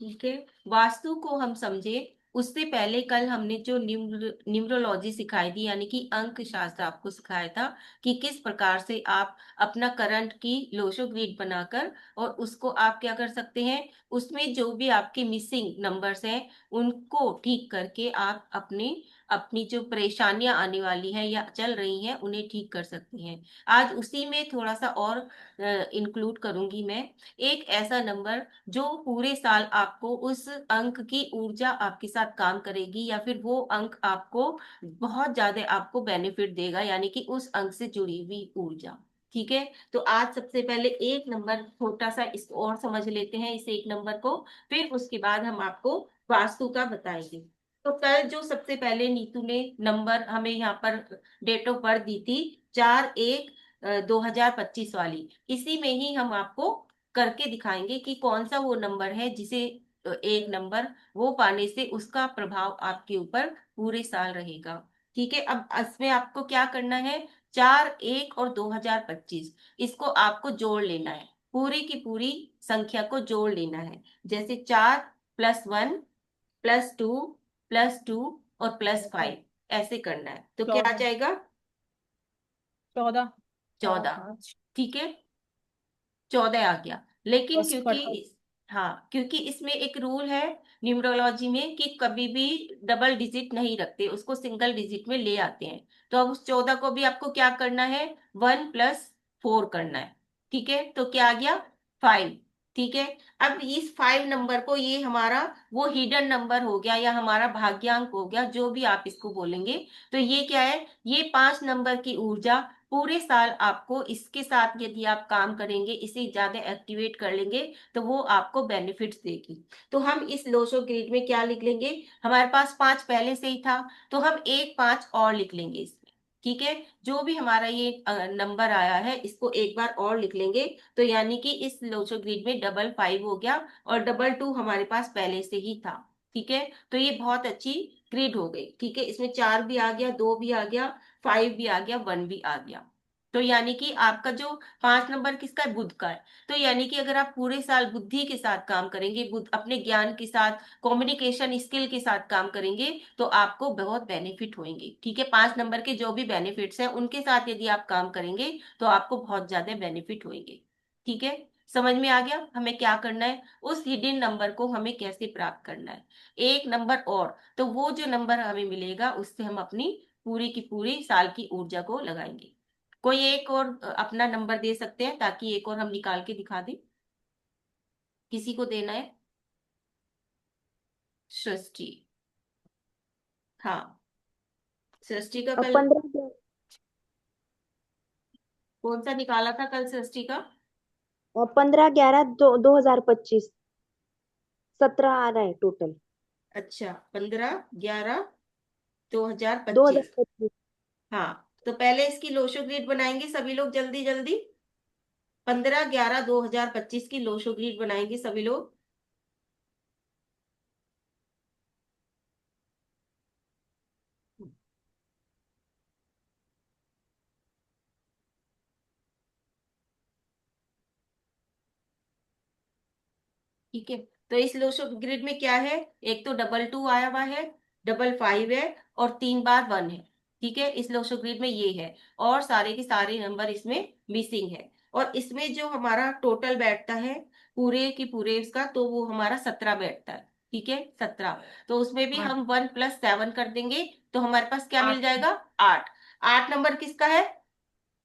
ठीक है। वास्तु को हम समझे उससे पहले कल हमने जो न्यूमरोलॉजी सिखाई थी, यानी कि अंक शास्त्र आपको सिखाया था कि किस प्रकार से आप अपना करंट की लोशो ग्रिड बनाकर और उसको आप क्या कर सकते हैं, उसमें जो भी आपके मिसिंग नंबर्स हैं उनको ठीक करके आप अपनी अपनी जो परेशानियां आने वाली हैं या चल रही हैं उन्हें ठीक कर सकते हैं। आज उसी में थोड़ा सा और इंक्लूड करूंगी मैं, एक ऐसा नंबर जो पूरे साल आपको उस अंक की ऊर्जा आपके साथ काम करेगी, या फिर वो अंक आपको बहुत ज्यादा आपको बेनिफिट देगा, यानी कि उस अंक से जुड़ी हुई ऊर्जा। ठीक है। तो आज सबसे पहले एक नंबर छोटा सा इसको और समझ लेते हैं, इस एक नंबर को, फिर उसके बाद हम आपको वास्तु का बताएंगे। तो कल जो सबसे पहले नीतू ने नंबर हमें यहाँ पर डेट ऑफ बर्थ दी थी, 4/1/2025 वाली, इसी में ही हम आपको करके दिखाएंगे कि कौन सा वो नंबर है जिसे एक नंबर वो पाने से उसका प्रभाव आपके ऊपर पूरे साल रहेगा। ठीक है। अब इसमें आपको क्या करना है, 4/1/2025 इसको आपको जोड़ लेना है, पूरी की पूरी संख्या को जोड़ लेना है। जैसे 4+1 +2 +2 और +5, ऐसे करना है। तो क्या आ 14। जाएगा? 14 और 14। 5। ठीक है, 14 आ गया। लेकिन बस क्योंकि कट ऑफ। हाँ, क्योंकि इसमें एक रूल है न्यूमरोलॉजी में कि कभी भी डबल डिजिट नहीं रखते, उसको सिंगल डिजिट में ले आते हैं। तो अब उस 14 को भी आपको क्या करना है, 1+4 करना है। ठीक है, तो क्या आ गया, 5। ठीक है। अब इस 5 नंबर को, ये हमारा वो हिडन नंबर हो गया या हमारा भाग्यांक हो गया, जो भी आप इसको बोलेंगे। तो ये क्या है, ये 5 नंबर की ऊर्जा पूरे साल आपको इसके साथ यदि आप काम करेंगे, इसे ज्यादा एक्टिवेट कर लेंगे, तो वो आपको बेनिफिट्स देगी। तो हम इस लोशो ग्रिड में क्या लिख लेंगे, हमारे पास 5 पहले से ही था, तो हम एक 5 और लिख लेंगे इसमें। ठीक है। जो भी हमारा ये नंबर आया है इसको एक बार और लिख लेंगे, तो यानी कि इस लोशो ग्रिड में 555 हो गया, और 22 हमारे पास पहले से ही था। ठीक है। तो ये बहुत अच्छी ग्रिड हो गई। ठीक है, इसमें 4 भी आ गया, 2 भी आ गया, 5 भी आ गया, 1 भी आ गया। तो यानी कि आपका जो 5 नंबर किसका है, बुध का है। तो यानी कि अगर आप पूरे साल बुद्धि के साथ काम करेंगे, बुद्ध अपने ज्ञान के साथ, कम्युनिकेशन स्किल के साथ काम करेंगे, तो आपको बहुत बेनिफिट होंगे। ठीक है, 5 नंबर के जो भी बेनिफिट्स हैं उनके साथ यदि आप काम करेंगे तो आपको बहुत ज्यादा बेनिफिट होंगे। ठीक है। समझ में आ गया हमें क्या करना है, उस हिडन नंबर को हमें कैसे प्राप्त करना है। एक नंबर और, तो वो जो नंबर हमें मिलेगा उससे हम अपनी पूरी की पूरी साल की ऊर्जा को लगाएंगे। कोई एक और अपना नंबर दे सकते हैं ताकि एक और हम निकाल के दिखा दें, किसी को देना है? सृष्टि। हाँ, सृष्टि का अब कल 15। कौन सा निकाला था कल सृष्टि का? 15/11/2025। 17 आ रहा है टोटल। अच्छा, 15/11/2025। 2025। हाँ, तो पहले इसकी लोशो ग्रिड बनाएंगे सभी लोग, जल्दी जल्दी। 15/11/2025 की लोशो ग्रिड बनाएंगे सभी लोग। ठीक है। तो इस लोशो ग्रिड में क्या है, एक तो 22 आया हुआ है, 55 है, और 3 बार 1 है। ठीक है, इस लोशो ग्रिड में ये है, और सारे के सारे नंबर इसमें मिसिंग है। और इसमें जो हमारा टोटल बैठता है पूरे की पूरे इसका, तो वो हमारा 17 बैठता है। ठीक है, 17। तो उसमें भी 8। हम 1+7 कर देंगे, तो हमारे पास क्या मिल 8 जाएगा, 8। 8 नंबर किसका है,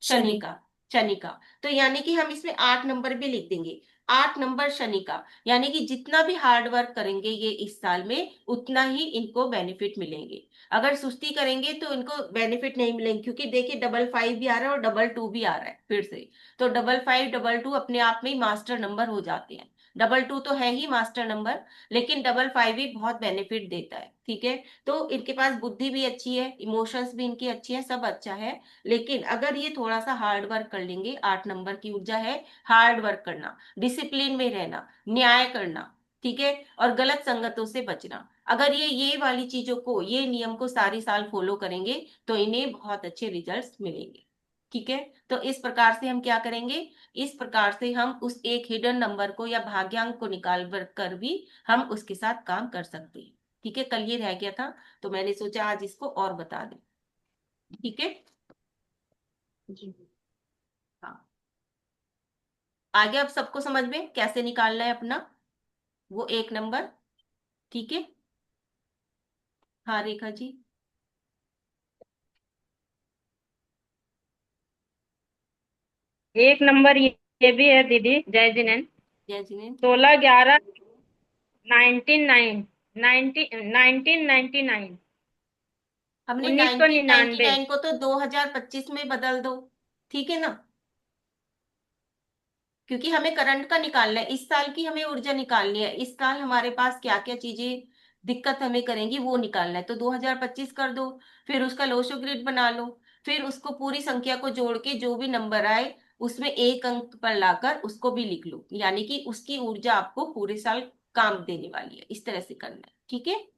शनि शनि। का। शनि का। तो यानी कि हम इसमें 8 नंबर भी लिख देंगे, 8 नंबर शनि का। यानी कि जितना भी हार्ड वर्क करेंगे ये इस साल में, उतना ही इनको बेनिफिट मिलेंगे। अगर सुस्ती करेंगे तो इनको बेनिफिट नहीं मिलेंगे, क्योंकि देखिए 55 भी आ रहा है और 22 भी आ रहा है फिर से। तो 55 22 अपने आप में ही मास्टर नंबर हो जाते हैं। 22 तो है ही मास्टर नंबर, लेकिन 55 भी बहुत बेनिफिट देता है। ठीक है। तो इनके पास बुद्धि भी अच्छी है, इमोशंस भी इनकी अच्छी है, सब अच्छा है। लेकिन अगर ये थोड़ा सा हार्ड वर्क कर लेंगे, 8 नंबर की ऊर्जा है हार्ड वर्क करना, डिसिप्लिन में रहना, न्याय करना, ठीक है, और गलत संगतों से बचना, अगर ये वाली चीजों को, ये नियम को सारी साल फॉलो करेंगे तो इन्हें बहुत अच्छे रिजल्ट्स मिलेंगे। ठीक है। तो इस प्रकार से हम क्या करेंगे, इस प्रकार से हम उस एक हिडन नंबर को या भाग्यांक को निकाल कर भी हम उसके साथ काम कर सकते हैं। ठीक है, कल ये रह गया था तो मैंने सोचा आज इसको और बता दें। ठीक है। जी। हाँ, आगे अब सबको समझ में कैसे निकालना है अपना वो एक नंबर। ठीक है। हाँ रेखा जी। एक नंबर ये भी है दीदी, जय जिनेन। जय जिनेंद्र। 16/11/99, 1999। हमने 1999। 1999 को तो 2025 में बदल दो। ठीक है ना, क्योंकि हमें करंट का निकालना है, इस साल की हमें ऊर्जा निकालनी है, इस साल हमारे पास क्या क्या चीजें दिक्कत हमें करेंगी वो निकालना है, तो 2025 कर दो। फिर उसका लोशो ग्रिड बना लो, फिर उसको पूरी संख्या को जोड़ के जो भी नंबर आए उसमें एक अंक पर लाकर उसको भी लिख लो, यानी कि उसकी ऊर्जा आपको पूरे साल काम देने वाली है, इस तरह से करना है। ठीक है।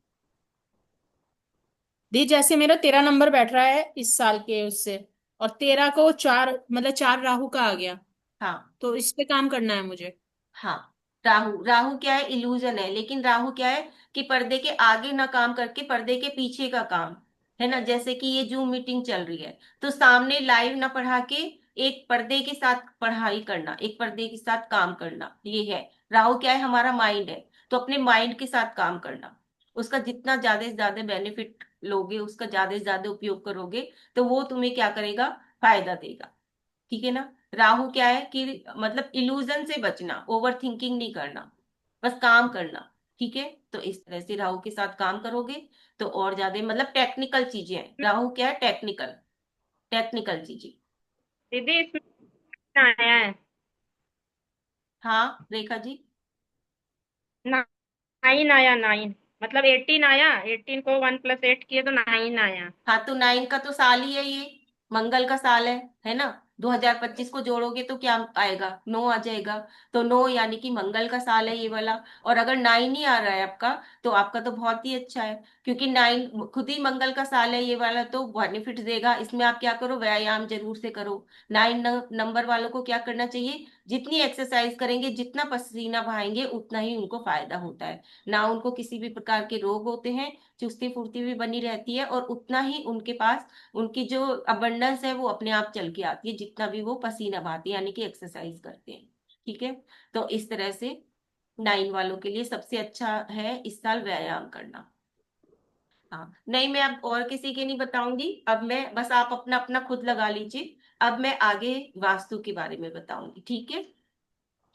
दी जैसे मेरा 13 नंबर बैठ रहा है इस साल के उससे, और 13 को 4 मतलब 4 राहु का आ गया, हाँ। तो इस पे काम करना है मुझे। हाँ, राहु, राहु क्या है, इल्यूजन है, लेकिन राहु क्या है कि पर्दे के आगे ना काम करके पर्दे के पीछे का काम है ना। जैसे कि ये जूम मीटिंग चल रही है तो सामने लाइव ना पढ़ा के एक पर्दे के साथ पढ़ाई करना, एक पर्दे के साथ काम करना, ये है राहु। क्या है, हमारा माइंड है, तो अपने माइंड के साथ काम करना, उसका जितना ज्यादा से ज्यादा बेनिफिट लोगे, उसका ज्यादा से ज्यादा उपयोग करोगे तो वो तुम्हें क्या करेगा, फायदा देगा। ठीक है ना। राहु क्या है कि मतलब इल्यूजन से बचना, ओवर थिंकिंग नहीं करना, बस काम करना। ठीक है। तो इस तरह से राहु के साथ काम करोगे तो और ज्यादा मतलब टेक्निकल चीजें हैं, राहु क्या है, टेक्निकल, टेक्निकल चीजें। दीदी इसमें आया है हाँ रेखा जी। 9 आया, 9 मतलब 18 आया, 18 को 1+8 किए तो 9 आया। हाँ, तो 9 का तो साल ही है ये, मंगल का साल है ना। 2025 को जोड़ोगे तो क्या आएगा, 9 आ जाएगा। तो 9 यानी कि मंगल का साल है ये वाला। और अगर 9 ही आ रहा है आपका तो आपका तो बहुत ही अच्छा है, क्योंकि 9 खुद ही मंगल का साल है ये वाला, तो बेनिफिट देगा। इसमें आप क्या करो, व्यायाम जरूर से करो। 9 नंबर वालों को क्या करना चाहिए, जितनी एक्सरसाइज करेंगे, जितना पसीना बहाएंगे उतना ही उनको फायदा होता है ना, उनको किसी भी प्रकार के रोग होते हैं, चुस्ती फुर्ती भी बनी रहती है, और उतना ही उनके पास उनकी जो अबंडेंस है वो अपने आप चल के आती है, जितना भी वो पसीना बहाते हैं यानी कि एक्सरसाइज करते हैं। ठीक है। तो इस तरह से 9 वालों के लिए सबसे अच्छा है इस साल व्यायाम करना। हाँ, नहीं मैं अब और किसी के नहीं बताऊंगी, अब मैं बस आप अपना अपना खुद लगा लीजिए। अब मैं आगे वास्तु के बारे में बताऊंगी। ठीक है,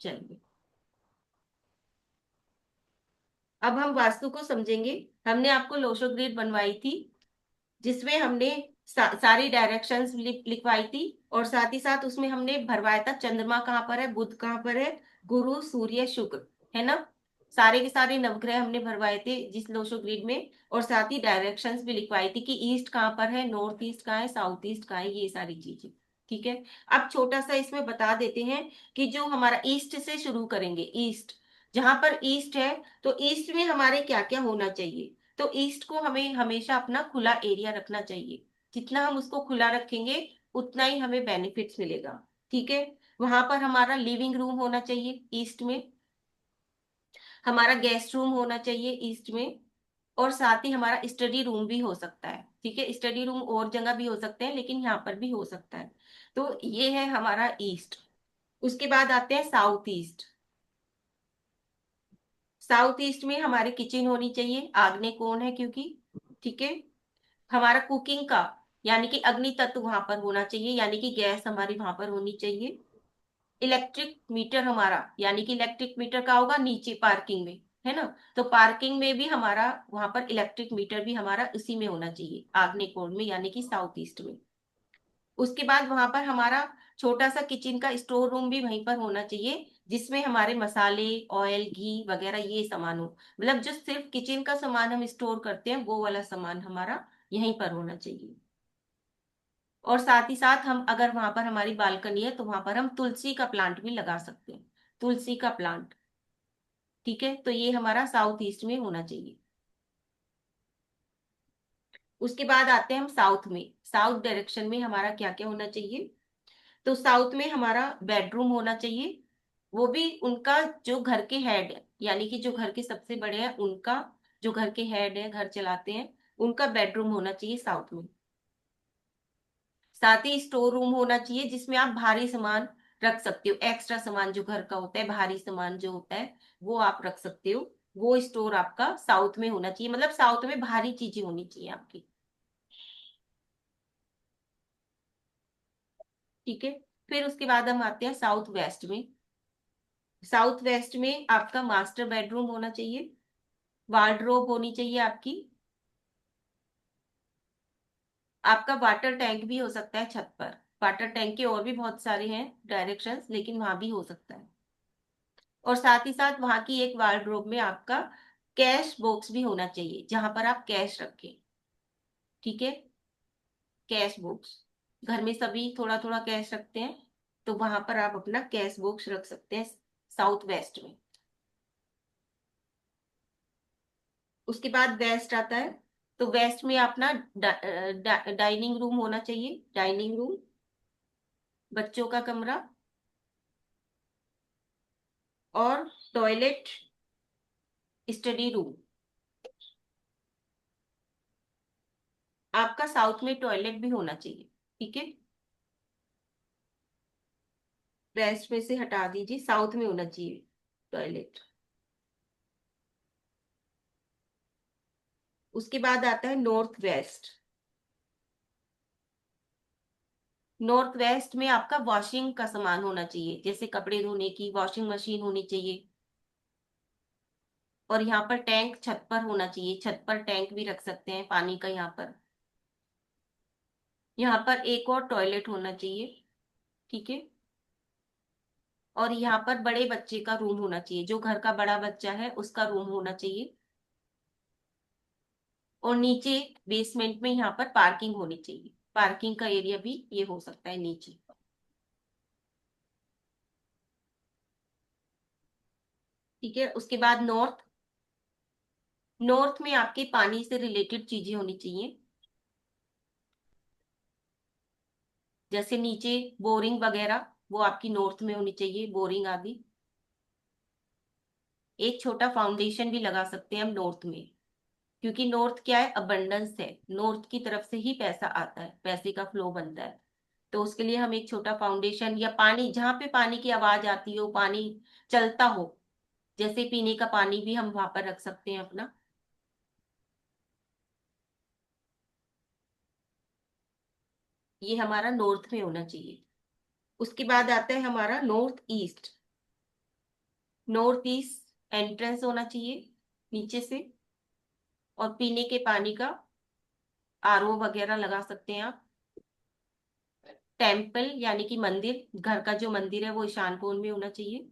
चलिए अब हम वास्तु को समझेंगे। हमने आपको लोशो ग्रिड बनवाई थी जिसमें हमने सारी डायरेक्शंस लिखवाई थी, और साथ ही साथ उसमें हमने भरवाया था चंद्रमा कहाँ पर है, बुध कहाँ पर है, गुरु सूर्य शुक्र, है ना। सारे के सारे नवग्रह हमने भरवाए थे जिस लोशो ग्रिड में, और साथ ही डायरेक्शंस भी लिखवाई थी कि ईस्ट कहाँ पर है, नॉर्थ ईस्ट कहाँ है, साउथ ईस्ट कहाँ है, ये सारी चीजें। ठीक है। अब छोटा सा इसमें बता देते हैं कि जो हमारा ईस्ट से शुरू करेंगे, ईस्ट, जहां पर ईस्ट है तो ईस्ट में हमारे क्या क्या होना चाहिए। तो ईस्ट को हमें हमेशा अपना खुला एरिया रखना चाहिए, जितना हम उसको खुला रखेंगे उतना ही हमें बेनिफिट्स मिलेगा। ठीक है। वहां पर हमारा लिविंग रूम होना चाहिए ईस्ट में, हमारा गेस्ट रूम होना चाहिए ईस्ट में, और साथ ही हमारा स्टडी रूम भी हो सकता है। ठीक है, स्टडी रूम और जगह भी हो सकते हैं लेकिन यहाँ पर भी हो सकता है। तो ये है हमारा ईस्ट। उसके बाद आते हैं साउथ ईस्ट। साउथ ईस्ट में हमारे किचन होनी चाहिए, आग्नेय कोण है क्योंकि। ठीक है। हमारा कुकिंग का यानी कि अग्नि तत्व वहां पर होना चाहिए, यानी कि गैस हमारी वहां पर होनी चाहिए। इलेक्ट्रिक मीटर हमारा, यानी कि इलेक्ट्रिक मीटर का होगा नीचे पार्किंग में, है ना। तो पार्किंग में भी हमारा वहां पर इलेक्ट्रिक मीटर भी हमारा उसी में होना चाहिए, आग्नेय कोण में यानी कि साउथ ईस्ट में। उसके बाद वहां पर हमारा छोटा सा किचन का स्टोर रूम भी वहीं पर होना चाहिए, जिसमें हमारे मसाले, ऑयल, घी वगैरह ये सामान हो, मतलब जो सिर्फ किचन का सामान हम स्टोर करते हैं वो वाला सामान हमारा यहीं पर होना चाहिए। और साथ ही साथ हम अगर वहां पर हमारी बालकनी है तो वहां पर हम तुलसी का प्लांट भी लगा सकते हैं, तुलसी का प्लांट। ठीक है। तो ये हमारा साउथ ईस्ट में होना चाहिए। उसके बाद आते हैं हम साउथ में, साउथ डायरेक्शन में हमारा क्या क्या होना चाहिए। तो साउथ में हमारा बेडरूम होना चाहिए, वो भी उनका जो घर के हेड है, यानी कि जो घर के सबसे बड़े हैं उनका, जो घर के हेड है, घर चलाते हैं, उनका बेडरूम होना चाहिए साउथ में। साथ ही स्टोर रूम होना चाहिए जिसमें आप भारी सामान रख सकते हो, एक्स्ट्रा सामान जो घर का होता है, भारी सामान जो होता है वो आप रख सकते हो। वो स्टोर आपका साउथ में होना चाहिए, मतलब साउथ में भारी चीजें होनी चाहिए आपकी। ठीक है। फिर उसके बाद हम आते हैं साउथ वेस्ट में। साउथ वेस्ट में आपका मास्टर बेडरूम होना चाहिए, वार्डरोब होनी चाहिए आपकी, आपका वाटर टैंक भी हो सकता है छत पर। वाटर टैंक के और भी बहुत सारे हैं डायरेक्शंस, लेकिन वहां भी हो सकता है। और साथ ही साथ वहां की एक वार्डरोब में आपका कैश बॉक्स भी होना चाहिए जहां पर आप कैश रखें। ठीक है। कैश बॉक्स, घर में सभी थोड़ा थोड़ा कैश रखते हैं, तो वहां पर आप अपना कैश बॉक्स रख सकते हैं साउथ वेस्ट में। उसके बाद वेस्ट आता है, तो वेस्ट में अपना डाइनिंग रूम होना चाहिए, डाइनिंग रूम, बच्चों का कमरा, और टॉयलेट, स्टडी रूम। आपका साउथ में टॉयलेट भी होना चाहिए। ठीक है। वेस्ट में से हटा दीजिए, साउथ में होना चाहिए टॉयलेट। उसके बाद आता है नॉर्थ वेस्ट। नॉर्थ वेस्ट में आपका वॉशिंग का सामान होना चाहिए, जैसे कपड़े धोने की वॉशिंग मशीन होनी चाहिए। और यहाँ पर टैंक छत पर होना चाहिए, छत पर टैंक भी रख सकते हैं पानी का। यहाँ पर एक और टॉयलेट होना चाहिए। ठीक है। और यहाँ पर बड़े बच्चे का रूम होना चाहिए, जो घर का बड़ा बच्चा है उसका रूम होना चाहिए। और नीचे बेसमेंट में यहाँ पर पार्किंग होनी चाहिए, पार्किंग का एरिया भी ये हो सकता है नीचे। ठीक है। उसके बाद नॉर्थ, नॉर्थ में आपके पानी से रिलेटेड चीजें होनी चाहिए, जैसे नीचे बोरिंग वगैरह, वो आपकी नॉर्थ में होनी चाहिए, बोरिंग आदि। एक छोटा फाउंडेशन भी लगा सकते हैं हम नॉर्थ में, क्योंकि नॉर्थ क्या है, अबंडेंस है, नॉर्थ की तरफ से ही पैसा आता है, पैसे का फ्लो बनता है। तो उसके लिए हम एक छोटा फाउंडेशन, या पानी जहाँ पे पानी की आवाज आती हो, पानी चलता हो, जैसे पीने का पानी भी हम वहां पर रख सकते हैं अपना। ये हमारा नॉर्थ में होना चाहिए। उसके बाद आता है हमारा north east. North east entrance होना चाहिए नीचे से, और पीने के पानी का आरओ वगैरह लगा सकते हैं आप। टेम्पल यानी कि मंदिर, घर का जो मंदिर है वो ईशान कोण में होना चाहिए।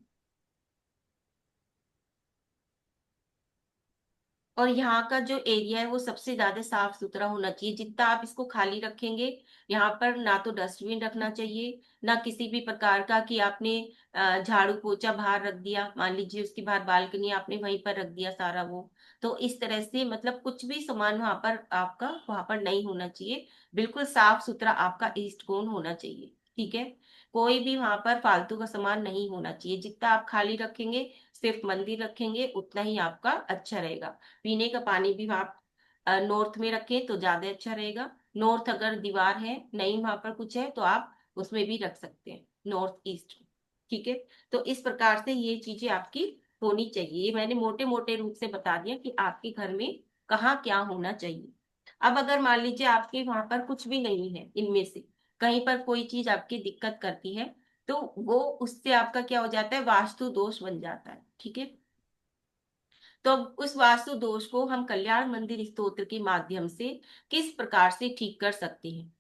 और यहाँ का जो एरिया है वो सबसे ज्यादा साफ सुथरा होना चाहिए। जितना आप इसको खाली रखेंगे, यहाँ पर ना तो डस्टबिन रखना चाहिए, ना किसी भी प्रकार का कि आपने झाड़ू पोछा बाहर रख दिया, मान लीजिए उसके बाहर बालकनी आपने वहीं पर रख दिया सारा वो। तो इस तरह से मतलब कुछ भी सामान वहां पर आपका वहां पर नहीं होना चाहिए। बिल्कुल साफ सुथरा आपका ईस्ट कोण होना चाहिए। ठीक है। कोई भी वहां पर फालतू का सामान नहीं होना चाहिए। जितना आप खाली रखेंगे, सिर्फ मंदिर रखेंगे, उतना ही आपका अच्छा रहेगा। पीने का पानी भी आप नॉर्थ में रखें तो ज्यादा अच्छा रहेगा। नॉर्थ अगर दीवार है, नहीं वहां पर कुछ है, तो आप उसमें भी रख सकते हैं, नॉर्थ ईस्ट में। ठीक है। तो इस प्रकार से ये चीजें आपकी होनी चाहिए। ये मैंने मोटे मोटे रूप से बता दिया कि आपके घर में कहाँ क्या होना चाहिए। अब अगर मान लीजिए आपके वहां पर कुछ भी नहीं है, इनमें से कहीं पर कोई चीज आपकी दिक्कत करती है, तो वो उससे आपका क्या हो जाता है, वास्तु दोष बन जाता है। ठीक है। तो अब उस वास्तु दोष को हम कल्याण मंदिर स्तोत्र के माध्यम से किस प्रकार से ठीक कर सकते हैं,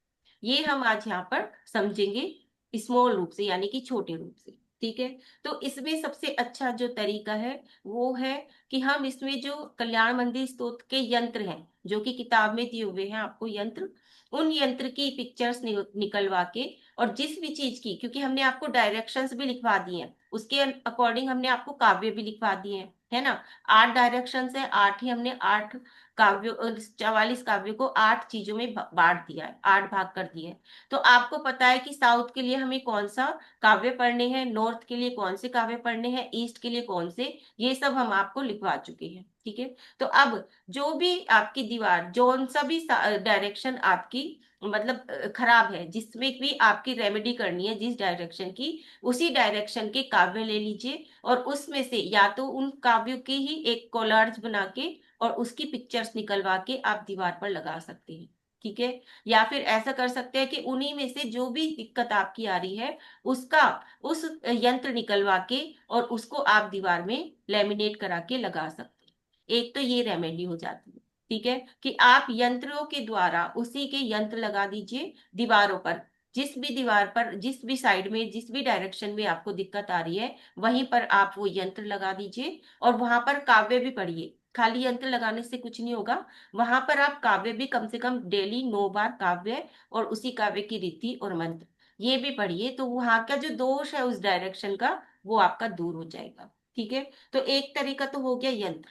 ये हम आज यहाँ पर समझेंगे, स्मॉल रूप से यानी कि छोटे रूप से। ठीक है। तो इसमें सबसे अच्छा जो तरीका है वो है कि हम इसमें जो कल्याण मंदिर स्तोत्र के यंत्र हैं, जो कि किताब में दिए हुए हैं आपको यंत्र, उन यंत्र की पिक्चर्स निकलवा के, और जिस भी चीज की, क्योंकि हमने आपको डायरेक्शंस भी लिखवा दिए हैं, उसके अकॉर्डिंग हमने आपको काव्य भी लिखवा दिए हैं। है ना। 8 डायरेक्शन है, 8 ही हमने 8 काव्यों 44 काव्यों को 8 चीजों में बांट दिया है, 8 भाग कर दिए हैं। तो आपको पता है कि साउथ के लिए हमें कौन सा काव्य पढ़ने हैं, नॉर्थ के लिए कौन से काव्य पढ़ने हैं, ईस्ट के लिए कौन से, ये सब हम आपको लिखवा चुके हैं। ठीक है। तो अब जो भी आपकी दीवार, जो सा भी डायरेक्शन आपकी मतलब खराब है, जिसमें भी आपकी रेमेडी करनी है जिस डायरेक्शन की, उसी डायरेक्शन के काव्य ले लीजिए और उसमें से या तो उन काव्यों के ही एक कोलाज बना के और उसकी पिक्चर्स निकलवा के आप दीवार पर लगा सकते हैं। ठीक है। या फिर ऐसा कर सकते हैं कि उन्हीं में से जो भी दिक्कत आपकी आ रही है उसका उस यंत्र निकलवा के और उसको आप दीवार में लेमिनेट करा के लगा सकते हैं। एक तो ये रेमेडी हो जाती है। ठीक है, कि आप यंत्रों के द्वारा उसी के यंत्र लगा दीजिए दीवारों पर। जिस भी दीवार पर, जिस भी साइड में, जिस भी डायरेक्शन में आपको दिक्कत आ रही है, वहीं पर आप वो यंत्र लगा दीजिए और वहां पर काव्य भी पढ़िए। खाली यंत्र लगाने से कुछ नहीं होगा, वहां पर आप काव्य भी कम से कम डेली 9 बार काव्य और उसी काव्य की रीति और मंत्र ये भी पढ़िए, तो वहां का जो दोष है उस डायरेक्शन का वो आपका दूर हो जाएगा। ठीक है। तो एक तरीका तो हो गया यंत्र,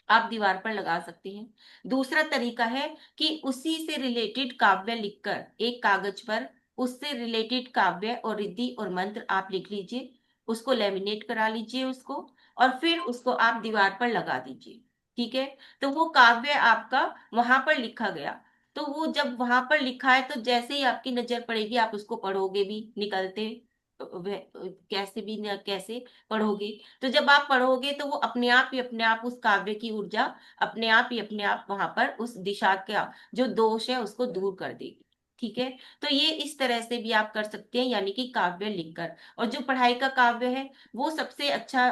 आप दीवार पर लगा सकते हैं। दूसरा तरीका है कि उसी से रिलेटेड काव्य लिखकर एक कागज पर उससे रिलेटेड काव्य और रिद्धि और मंत्र आप लिख लीजिए, उसको लेमिनेट करा लीजिए उसको, और फिर उसको आप दीवार पर लगा दीजिए। ठीक है। तो वो काव्य आपका वहां पर लिखा गया, तो वो जब वहां पर लिखा है तो जैसे ही आपकी नजर पड़ेगी आप उसको पढ़ोगे भी निकलते कैसे भी न कैसे पढ़ोगे। तो जब आप पढ़ोगे तो वो अपने आप उस काव्य की ऊर्जा अपने आप वहां पर उस दिशा का जो दोष है उसको दूर कर देगी। ठीक है। तो ये इस तरह से भी आप कर सकते हैं, यानी कि काव्य लिखकर। और जो पढ़ाई का काव्य है वो सबसे अच्छा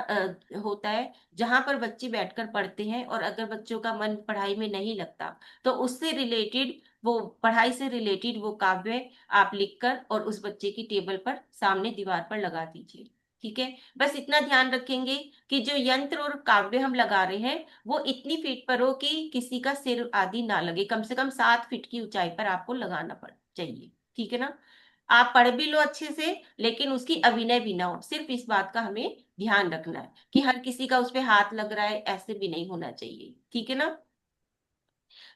होता है जहां पर बच्चे बैठकर पढ़ते हैं, और अगर बच्चों का मन पढ़ाई में नहीं लगता तो उससे रिलेटेड, वो पढ़ाई से रिलेटेड वो काव्य आप लिखकर और उस बच्चे की टेबल पर सामने दीवार पर लगा दीजिए। ठीक है। बस इतना ध्यान रखेंगे कि जो यंत्र और काव्य हम लगा रहे हैं वो इतनी फीट पर हो कि किसी का सिर आदि ना लगे, कम से कम 7 फीट की ऊंचाई पर आपको लगाना पड़ चाहिए। ठीक है ना। आप पढ़ भी लो अच्छे से, लेकिन उसकी अभिनय भी ना हो, सिर्फ इस बात का हमें ध्यान रखना है कि हर किसी का उस पे हाथ लग रहा है, ऐसे भी नहीं होना चाहिए। ठीक है ना।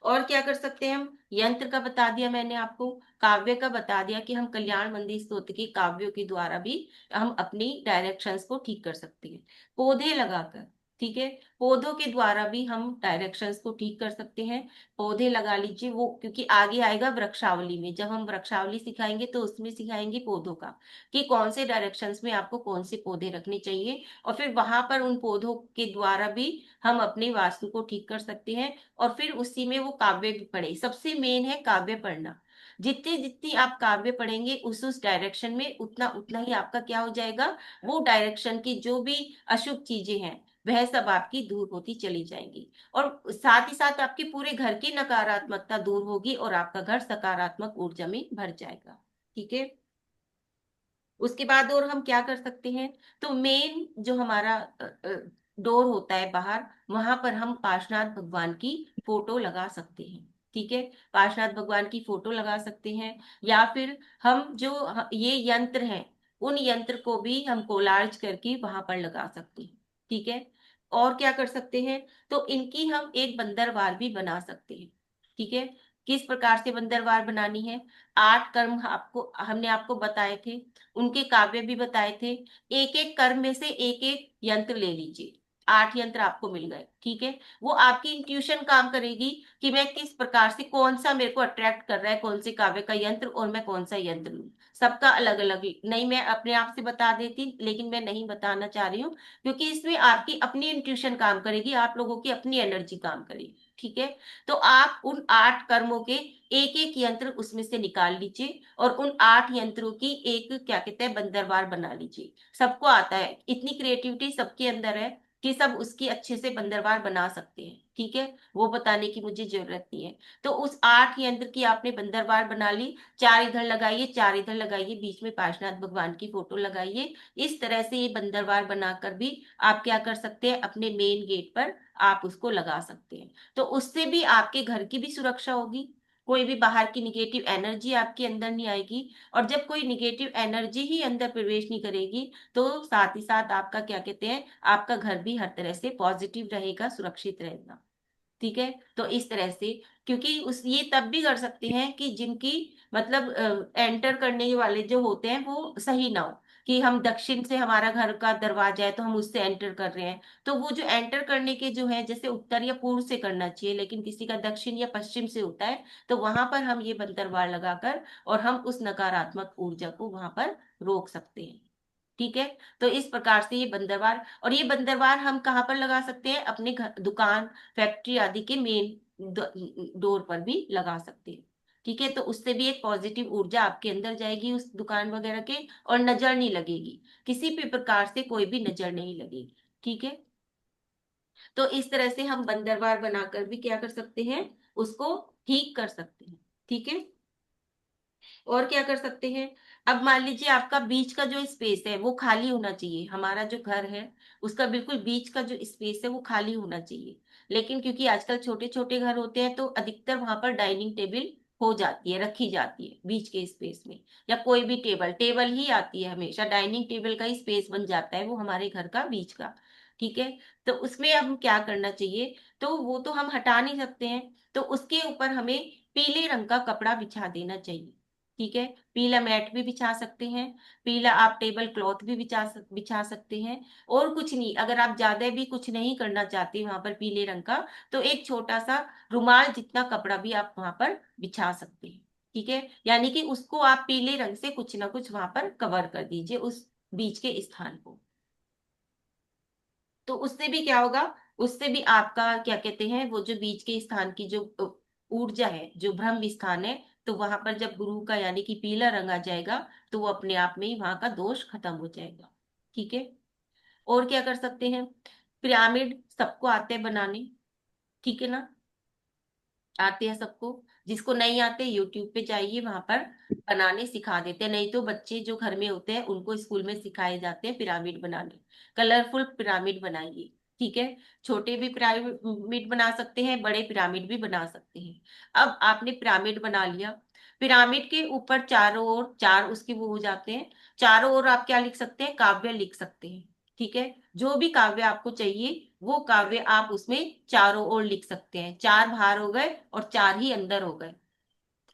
और क्या कर सकते हैं हम, यंत्र का बता दिया मैंने आपको, काव्य का बता दिया कि हम कल्याण मंदिर स्तोत्र के काव्यों के द्वारा भी हम अपनी डायरेक्शंस को ठीक कर सकते हैं। पौधे लगाकर, ठीक है, पौधों के द्वारा भी हम डायरेक्शंस को ठीक कर सकते हैं। पौधे लगा लीजिए वो, क्योंकि आगे आएगा वृक्षावली में, जब हम वृक्षावली सिखाएंगे तो उसमें सिखाएंगे पौधों का कि कौन से डायरेक्शंस में आपको कौन से पौधे रखने चाहिए, और फिर वहां पर उन पौधों के द्वारा भी हम अपनी वास्तु को ठीक कर सकते हैं। और फिर उसी में वो काव्य भी पढ़े, सबसे मेन है काव्य पढ़ना। जितनी जितनी आप काव्य पढ़ेंगे उस डायरेक्शन में, उतना उतना ही आपका क्या हो जाएगा, वो डायरेक्शन की जो भी अशुभ चीजें हैं वह सब आपकी दूर होती चली जाएंगी, और साथ ही साथ आपके पूरे घर की नकारात्मकता दूर होगी और आपका घर सकारात्मक ऊर्जा में भर जाएगा। ठीक है। उसके बाद और हम क्या कर सकते हैं, तो मेन जो हमारा डोर होता है बाहर, वहां पर हम पार्श्वनाथ भगवान की फोटो लगा सकते हैं। ठीक है। पार्श्वनाथ भगवान की फोटो लगा सकते हैं, या फिर हम जो ये यंत्र हैं उन यंत्र को भी हम कोलाज करके वहां पर लगा सकते हैं। ठीक है। और क्या कर सकते हैं, तो इनकी हम एक बंदरवाल भी बना सकते हैं। ठीक है। किस प्रकार से बंदरवाल बनानी है, 8 कर्म आपको हमने आपको बताए थे, उनके काव्य भी बताए थे। एक एक कर्म में से एक एक यंत्र ले लीजिए, 8 यंत्र आपको मिल गए। ठीक है। वो आपकी इंट्यूशन काम करेगी कि मैं किस प्रकार से, कौन सा मेरे को अट्रैक्ट कर रहा है, कौन से काव्य का यंत्र, और मैं कौन सा यंत्र लूं। सबका अलग अलग नहीं, मैं अपने आप से बता देती लेकिन मैं नहीं बताना चाह रही हूँ, क्योंकि इसमें आपकी अपनी इंट्यूशन काम करेगी, आप लोगों की अपनी एनर्जी काम करेगी। ठीक है। तो आप उन 8 कर्मों के एक एक यंत्र उसमें से निकाल लीजिए और उन 8 यंत्रों की एक क्या कहते हैं बंदरवाल बना लीजिए। सबको आता है, इतनी क्रिएटिविटी सबके अंदर है कि सब उसकी अच्छे से बंदरवाल बना सकते हैं। ठीक है। वो बताने की मुझे जरूरत नहीं है। तो उस 8 यंत्र की आपने बंदरवाल बना ली, 4 इधर लगाइए, 4 इधर लगाइए, बीच में पार्श्वनाथ भगवान की फोटो लगाइए। इस तरह से ये बंदरवाल बनाकर भी आप क्या कर सकते हैं, अपने मेन गेट पर आप उसको लगा सकते हैं। तो उससे भी आपके घर की भी सुरक्षा होगी, कोई भी बाहर की निगेटिव एनर्जी आपके अंदर नहीं आएगी। और जब कोई निगेटिव एनर्जी ही अंदर प्रवेश नहीं करेगी, तो साथ ही साथ आपका क्या कहते हैं, आपका घर भी हर तरह से पॉजिटिव रहेगा, सुरक्षित रहेगा। ठीक है, तो इस तरह से, क्योंकि उस ये तब भी कर सकते हैं कि जिनकी मतलब एंटर करने वाले जो होते हैं वो सही ना हो, कि हम दक्षिण से हमारा घर का दरवाजा है तो हम उससे एंटर कर रहे हैं, तो वो जो एंटर करने के जो है, जैसे उत्तर या पूर्व से करना चाहिए, लेकिन किसी का दक्षिण या पश्चिम से होता है, तो वहां पर हम ये बंदरवार लगाकर और हम उस नकारात्मक ऊर्जा को वहां पर रोक सकते हैं। ठीक है, तो इस प्रकार से ये बंदरवार, और ये बंदरवार हम कहाँ पर लगा सकते हैं, अपने घर, दुकान, फैक्ट्री आदि के मेन डोर पर भी लगा सकते हैं। ठीक है, तो उससे भी एक पॉजिटिव ऊर्जा आपके अंदर जाएगी उस दुकान वगैरह के, और नजर नहीं लगेगी, किसी भी प्रकार से कोई भी नजर नहीं लगेगी। ठीक है, तो इस तरह से हम बंदरवार बनाकर भी क्या कर सकते हैं, उसको ठीक कर सकते हैं। ठीक है, और क्या कर सकते हैं, अब मान लीजिए आपका बीच का जो स्पेस है वो खाली होना चाहिए, हमारा जो घर है उसका बिल्कुल बीच का जो स्पेस है वो खाली होना चाहिए। लेकिन क्योंकि आजकल छोटे छोटे घर होते हैं, तो अधिकतर वहां पर डाइनिंग टेबल हो जाती है, रखी जाती है बीच के स्पेस में, या कोई भी टेबल, टेबल ही आती है हमेशा, डाइनिंग टेबल का ही स्पेस बन जाता है वो हमारे घर का बीच का। ठीक है, तो उसमें अब क्या करना चाहिए, तो वो तो हम हटा नहीं सकते हैं, तो उसके ऊपर हमें पीले रंग का कपड़ा बिछा देना चाहिए। ठीक है, पीला मैट भी बिछा सकते हैं, पीला आप टेबल क्लॉथ भी बिछा सकते हैं। और कुछ नहीं, अगर आप ज्यादा भी कुछ नहीं करना चाहते वहां पर पीले रंग का, तो एक छोटा सा रुमाल जितना कपड़ा भी आप वहां पर बिछा सकते हैं। ठीक है, यानी कि उसको आप पीले रंग से कुछ ना कुछ वहां पर कवर कर दीजिए उस बीच के स्थान को। तो उससे भी क्या होगा, उससे भी आपका क्या कहते हैं, वो जो बीच के स्थान की जो ऊर्जा है, जो ब्रह्म स्थान है, तो वहां पर जब गुरु का यानी कि पीला रंग आ जाएगा, तो वो अपने आप में ही वहां का दोष खत्म हो जाएगा। ठीक है, और क्या कर सकते हैं, पिरामिड सबको आते हैं बनाने। ठीक है ना, आते हैं सबको, जिसको नहीं आते यूट्यूब पे जाइए, वहां पर बनाने सिखा देते हैं, नहीं तो बच्चे जो घर में होते हैं उनको स्कूल में सिखाए जाते हैं पिरामिड बनाने। कलरफुल पिरामिड बनाइए। ठीक है, छोटे भी पिरामिड बना सकते हैं, बड़े पिरामिड भी बना सकते हैं। अब आपने पिरामिड बना लिया, पिरामिड के ऊपर चारों ओर चार उसके वो हो जाते हैं, चारों ओर आप क्या लिख सकते हैं, काव्य लिख सकते हैं। ठीक है, जो भी काव्य आपको चाहिए वो काव्य आप उसमें चारों ओर लिख सकते हैं, चार बाहर हो गए और चार ही अंदर हो गए,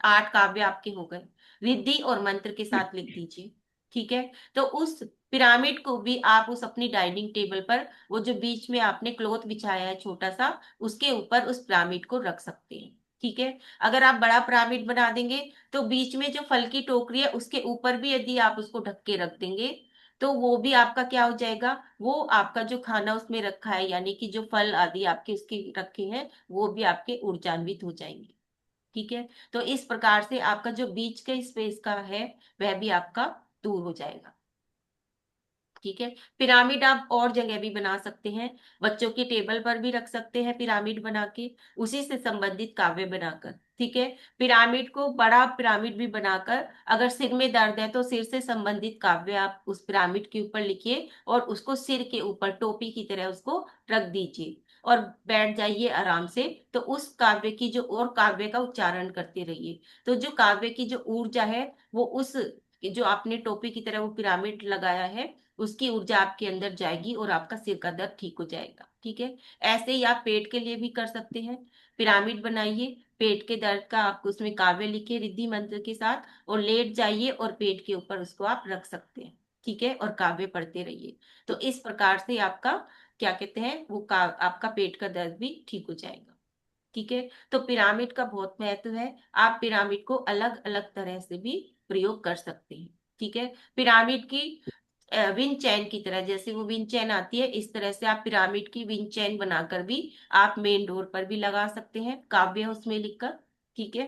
8 काव्य आपके हो गए, रिद्धि और मंत्र के साथ लिख दीजिए। ठीक है, तो उस पिरामिड को भी आप उस अपनी डाइनिंग टेबल पर, वो जो बीच में आपने क्लॉथ बिछाया है छोटा सा, उसके ऊपर उस पिरामिड को रख सकते हैं। ठीक है, अगर आप बड़ा पिरामिड बना देंगे, तो बीच में जो फल की टोकरी है उसके ऊपर भी यदि आप उसको ढक के रख देंगे, तो वो भी आपका क्या हो जाएगा, वो आपका जो खाना उसमें रखा है, यानी कि जो फल आदि आपके उसके रखे हैं, वो भी आपके ऊर्जान्वित हो जाएंगे। ठीक है, तो इस प्रकार से आपका जो बीच के स्पेस का है वह भी आपका दूर हो जाएगा। ठीक है, पिरामिड आप और जगह भी बना सकते हैं, बच्चों की टेबल पर भी रख सकते हैं पिरामिड बना के, उसी से संबंधित काव्य बनाकर। ठीक है, पिरामिड को बड़ा पिरामिड भी बनाकर, अगर सिर में दर्द है तो सिर से संबंधित काव्य आप उस पिरामिड के ऊपर लिखिए, और उसको सिर के ऊपर टोपी की तरह उसको रख दीजिए, और बैठ जाइए आराम से। तो उस काव्य की जो, और काव्य का उच्चारण करते रहिए, तो जो काव्य की जो ऊर्जा है वो उस, जो आपने टोपी की तरह वो पिरामिड लगाया है, उसकी ऊर्जा आपके अंदर जाएगी और आपका सिर का दर्द ठीक हो जाएगा। ठीक है, ऐसे ही आप पेट के लिए भी कर सकते हैं, पिरामिड बनाइए, पेट के दर्द का आप उसमें काव्य लिखिए रिद्धि मंत्र के साथ, और लेट जाइए और पेट के ऊपर उसको आप रख सकते हैं। ठीक है, और काव्य पढ़ते रहिए, तो इस प्रकार से आपका क्या कहते हैं, वो आपका पेट का दर्द भी ठीक हो जाएगा। ठीक है, तो पिरामिड का बहुत महत्व है, आप पिरामिड को अलग अलग तरह से भी प्रयोग कर सकते हैं। ठीक है, पिरामिड की विंड चैन की तरह, जैसे वो विंड चैन आती है, इस तरह से आप पिरामिड की विंड चैन बनाकर भी आप मेन डोर पर भी लगा सकते हैं, काव्य उसमें लिखकर। ठीक है,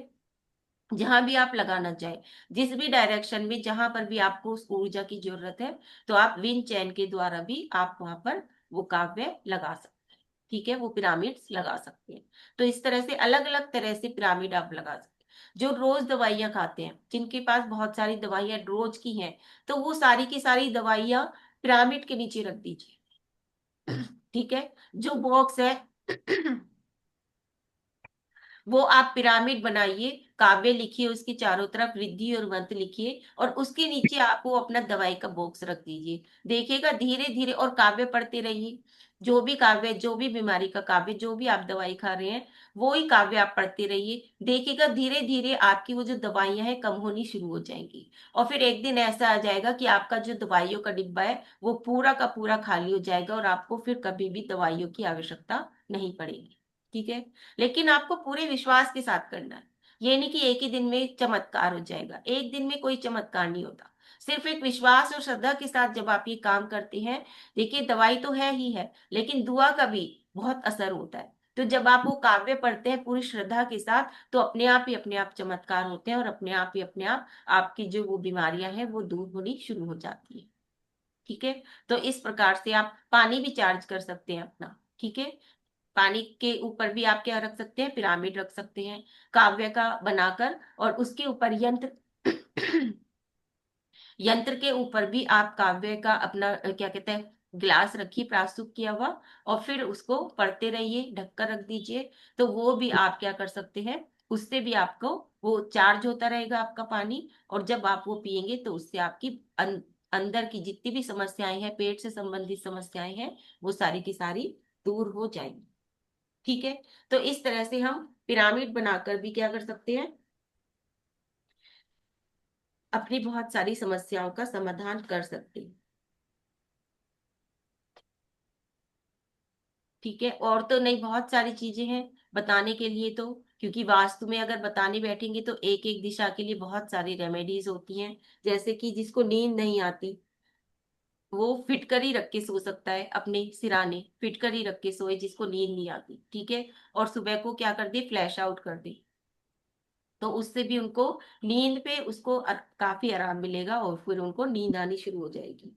जहां भी आप लगाना चाहे, जिस भी डायरेक्शन में जहां पर भी आपको उस ऊर्जा की जरूरत है, तो आप विंड चैन के द्वारा भी आप वहां पर वो काव्य लगा सकते हैं। ठीक है, वो पिरामिड्स लगा सकते हैं। तो इस तरह से अलग अलग तरह से पिरामिड आप लगा सकते हैं। जो रोज दवाइयां खाते हैं, जिनके पास बहुत सारी दवाइयां रोज की हैं, तो वो सारी की सारी दवाइयां पिरामिड के नीचे रख दीजिए। ठीक है, जो बॉक्स है वो आप पिरामिड बनाइए, काव्य लिखिए, उसके चारों तरफ रिद्धि और मंत्र लिखिए, और उसके नीचे आप वो अपना दवाई का बॉक्स रख दीजिए। देखिएगा धीरे धीरे, और काव्य पढ़ते रहिए। जो भी काव्य, जो भी बीमारी का काव्य, जो भी आप दवाई खा रहे हैं, वो ही काव्य आप पढ़ते रहिए। देखिएगा धीरे धीरे आपकी वो जो दवाइयां हैं कम होनी शुरू हो जाएंगी। और फिर एक दिन ऐसा आ जाएगा कि आपका जो दवाइयों का डिब्बा है वो पूरा का पूरा खाली हो जाएगा, और आपको फिर कभी भी दवाइयों की आवश्यकता नहीं पड़ेगी। ठीक है। लेकिन आपको पूरे विश्वास के साथ करना है। ये नहीं कि एक ही दिन में चमत्कार हो जाएगा, एक दिन में कोई चमत्कार नहीं होता। सिर्फ एक विश्वास और श्रद्धा के साथ जब आप ये काम करते हैं, देखिए दवाई तो है ही है, लेकिन दुआ का भी बहुत असर होता है। तो जब आप वो काव्य पढ़ते हैं पूरी श्रद्धा के साथ, तो अपने आप चमत्कार होते हैं, और अपने आप आपकी जो वो बीमारियां हैं वो दूर होनी शुरू हो जाती है। ठीक है। तो इस प्रकार से आप पानी भी चार्ज कर सकते हैं अपना। ठीक है। पानी के ऊपर भी आप क्या रख सकते हैं, पिरामिड रख सकते हैं काव्य का बनाकर, और उसके ऊपर यंत्र यंत्र के ऊपर भी आप काव्य का अपना क्या कहते हैं, ग्लास रखिए प्रस्तुत किया हुआ, और फिर उसको पढ़ते रहिए, ढककर रख दीजिए। तो वो भी आप क्या कर सकते हैं, उससे भी आपको वो चार्ज होता रहेगा आपका पानी, और जब आप वो पिएंगे तो उससे आपकी अंदर की जितनी भी समस्याएं हैं, पेट से संबंधित समस्याएं हैं, वो सारी की सारी दूर हो जाएंगी। ठीक है। तो इस तरह से हम पिरामिड बनाकर भी क्या कर सकते हैं, अपनी बहुत सारी समस्याओं का समाधान कर सकते हैं। ठीक है। और तो नहीं, बहुत सारी चीजें हैं बताने के लिए तो, क्योंकि वास्तु में अगर बताने बैठेंगे तो एक एक दिशा के लिए बहुत सारी रेमेडीज होती हैं। जैसे कि जिसको नींद नहीं आती, वो फिटकर ही रख के सो सकता है, अपने सिराने फिटकर ही रख के सोए जिसको नींद नहीं आती। ठीक है। और सुबह को क्या कर दे, फ्लैश आउट कर दे, तो उससे भी उनको नींद पे उसको काफी आराम मिलेगा, और फिर उनको नींद आनी शुरू हो जाएगी।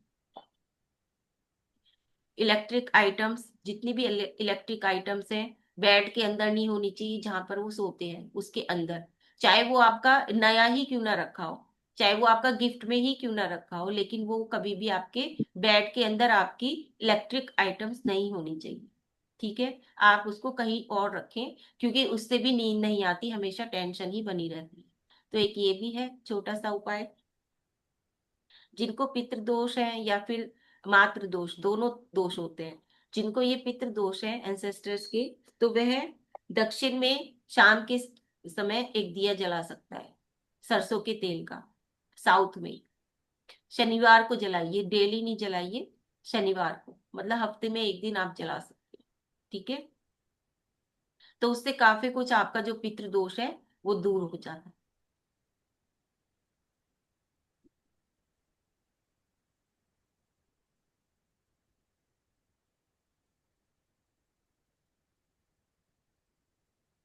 इलेक्ट्रिक आइटम्स, जितनी भी इलेक्ट्रिक आइटम्स हैं, बेड के अंदर नहीं होनी चाहिए, जहां पर वो सोते हैं उसके अंदर। चाहे वो आपका नया ही क्यों ना रखा हो, चाहे वो आपका गिफ्ट में ही क्यों ना रखा हो, लेकिन वो कभी भी आपके बेड के अंदर आपकी इलेक्ट्रिक आइटम्स नहीं होनी चाहिए। ठीक है। आप उसको कहीं और रखें, क्योंकि उससे भी नींद नहीं आती, हमेशा टेंशन ही बनी रहती है। तो एक ये भी है छोटा सा उपाय। जिनको पितृ दोष है या फिर मातृ दोष, दोनों दोष होते हैं, जिनको ये पितृ दोष है एंसेस्टर्स के, तो वह दक्षिण में शाम के समय एक दिया जला सकता है सरसों के तेल का, साउथ में। शनिवार को जलाइए, डेली नहीं जलाइए, शनिवार को, मतलब हफ्ते में एक दिन आप जला सकते हैं। ठीक है। तो उससे काफी कुछ आपका जो पितृ दोष है वो दूर हो जाता है।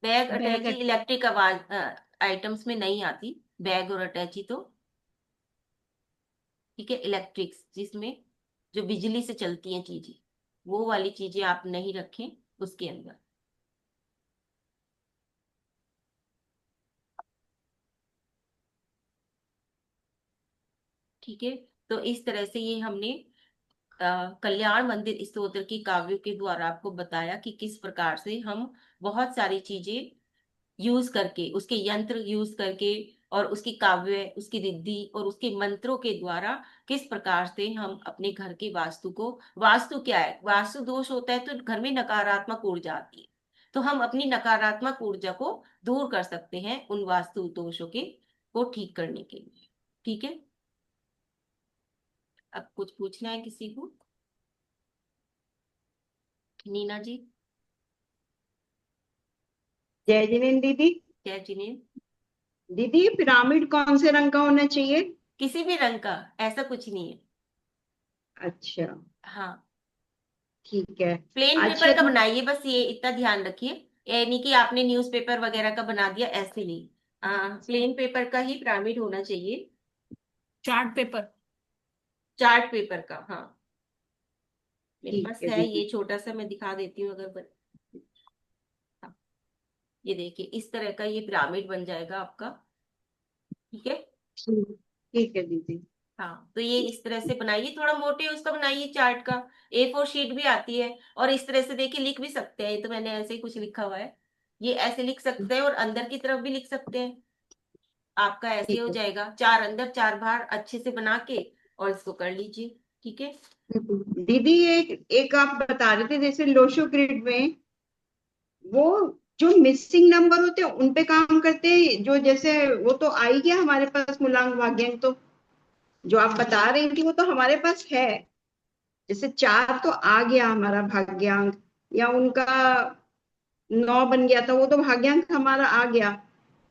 बैग बैग अटैची इलेक्ट्रिक आवाज आइटम्स में नहीं आती, बैग और अटैची तो। ठीक है। इलेक्ट्रिक्स जिसमें जो बिजली से चलती हैं चीजें, वो वाली चीजें आप नहीं रखें उसके अंदर। ठीक है। तो इस तरह से ये हमने कल्याण मंदिर स्तोत्र की काव्यों के द्वारा आपको बताया कि किस प्रकार से हम बहुत सारी चीजें यूज करके, उसके यंत्र यूज करके, और उसकी काव्य, उसकी रिद्धि और उसके मंत्रों के द्वारा किस प्रकार से हम अपने घर के वास्तु को, वास्तु क्या है, वास्तु दोष होता है तो घर में नकारात्मक ऊर्जा आती है, तो हम अपनी नकारात्मक ऊर्जा को दूर कर सकते हैं उन वास्तु दोषों के को ठीक करने के लिए। ठीक है। अब कुछ पूछना है किसी को, नीना जी? जय जिनेन्द्र दीदी। जय जिनेन्द्र। दीदी पिरामिड कौन से रंग का होना चाहिए? किसी भी रंग का, ऐसा कुछ नहीं है। अच्छा, हाँ। ठीक है। प्लेन अच्छा पेपर का दीदी। बनाइए, बस ये इतना ध्यान रखिए। ये नहीं कि आपने न्यूज़पेपर वगैरह का बना दिया, ऐसे नहीं। प्लेन पेपर का ही पिरामिड होना चाहिए। Chart paper. चार्ट पेपर का, हाँ। मेरे ठीक पास है है दीदी। ये छोटा सा, मैं दिखा देती हूँ अगर हाँ, ये देखिए इस तरह का ये पिरामिड बन जाएगा आपका। ठीक है। ठीक है दीदी। हाँ, तो ये इस तरह से बनाइए, थोड़ा मोटे उसका बनाइए चार्ट का। A4 शीट भी आती है, और इस तरह से देखिए लिख भी सकते हैं, ये तो मैंने ऐसे ही कुछ लिखा हुआ है। ये ऐसे लिख सकते हैं और अंदर की तरफ भी लिख सकते हैं। आपका ऐसे ठीक हो है। जाएगा, चार अंदर चार बाहर अच्छे से बना के, और इसको कर लीजिए। ठीक है। दीदी एक एक आप बता रहे थे जैसे लोशो ग्रिड में वो जो मिसिंग नंबर होते हैं उन पे काम करते हैं, जो जैसे वो तो आ ही गया हमारे पास मूलांक भाग्यांक, तो जो आप बता रही थी वो तो हमारे पास है। जैसे 4 तो आ गया हमारा भाग्यांक, या उनका 9 बन गया था, वो तो भाग्यांक हमारा आ गया।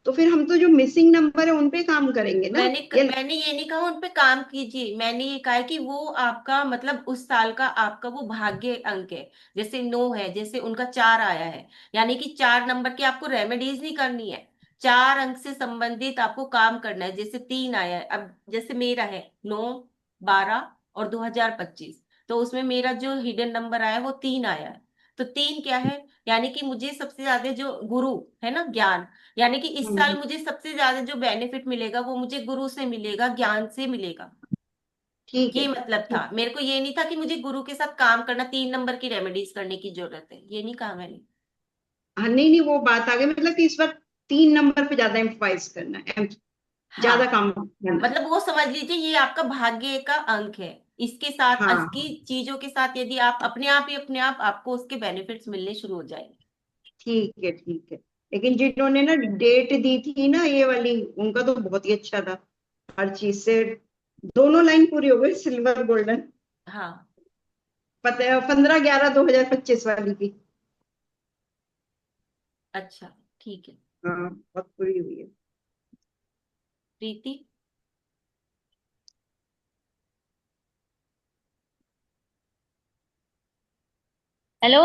तो फिर हम तो जो मिसिंग नंबर है उन पे काम करेंगे ना, या? मैंने ये नहीं कहा उन पे काम कीजिए, मैंने ये कहा है कि वो आपका मतलब उस साल का आपका वो भाग्य अंक है। जैसे 9 है, जैसे उनका 4 आया है, यानी कि 4 नंबर की आपको रेमेडीज नहीं करनी है, 4 अंक से संबंधित आपको काम करना है। जैसे 3 आया है, अब जैसे मेरा है 9, 12 और 2025, तो उसमें मेरा जो हिडन नंबर आया है वो 3 आया है। तो 3 क्या है, यानी कि मुझे सबसे ज्यादा जो गुरु है ना, ज्ञान, यानी कि इस साल हम्म, मुझे सबसे ज्यादा जो बेनिफिट मिलेगा वो मुझे गुरु से मिलेगा, ज्ञान से मिलेगा। ठीक है। ये मतलब था, ठीक। मेरे को ये नहीं था कि मुझे गुरु के साथ काम करना, 3 नंबर की रेमेडीज करने की जरूरत है, ये नहीं कहा मैंने। हाँ, नहीं नहीं, वो बात आ गई, मतलब कि इस बार 3 नंबर पे ज्यादा एम्फोसाइज करना है, ज्यादा हाँ, काम करना है। मतलब वो समझ लीजिए ये आपका भाग्य का अंक है। इसके साथ हाँ, असकी चीजों के साथ यदि आप अपने आप आपको उसके बेनिफिट्स मिलने शुरू हो जाएंगे। ठीक है। ठीक है। लेकिन ठीक है। जिन्होंने ना डेट दी थी ना ये वाली, उनका तो बहुत ही अच्छा था, हर चीज से दोनों लाइन पूरी हो गई, सिल्वर गोल्डन। हाँ। पता 15/11/2025 वाली की। अच्छा। ठीक है। हाँ, बहुत पूरी हुई है। प्रीति। हेलो।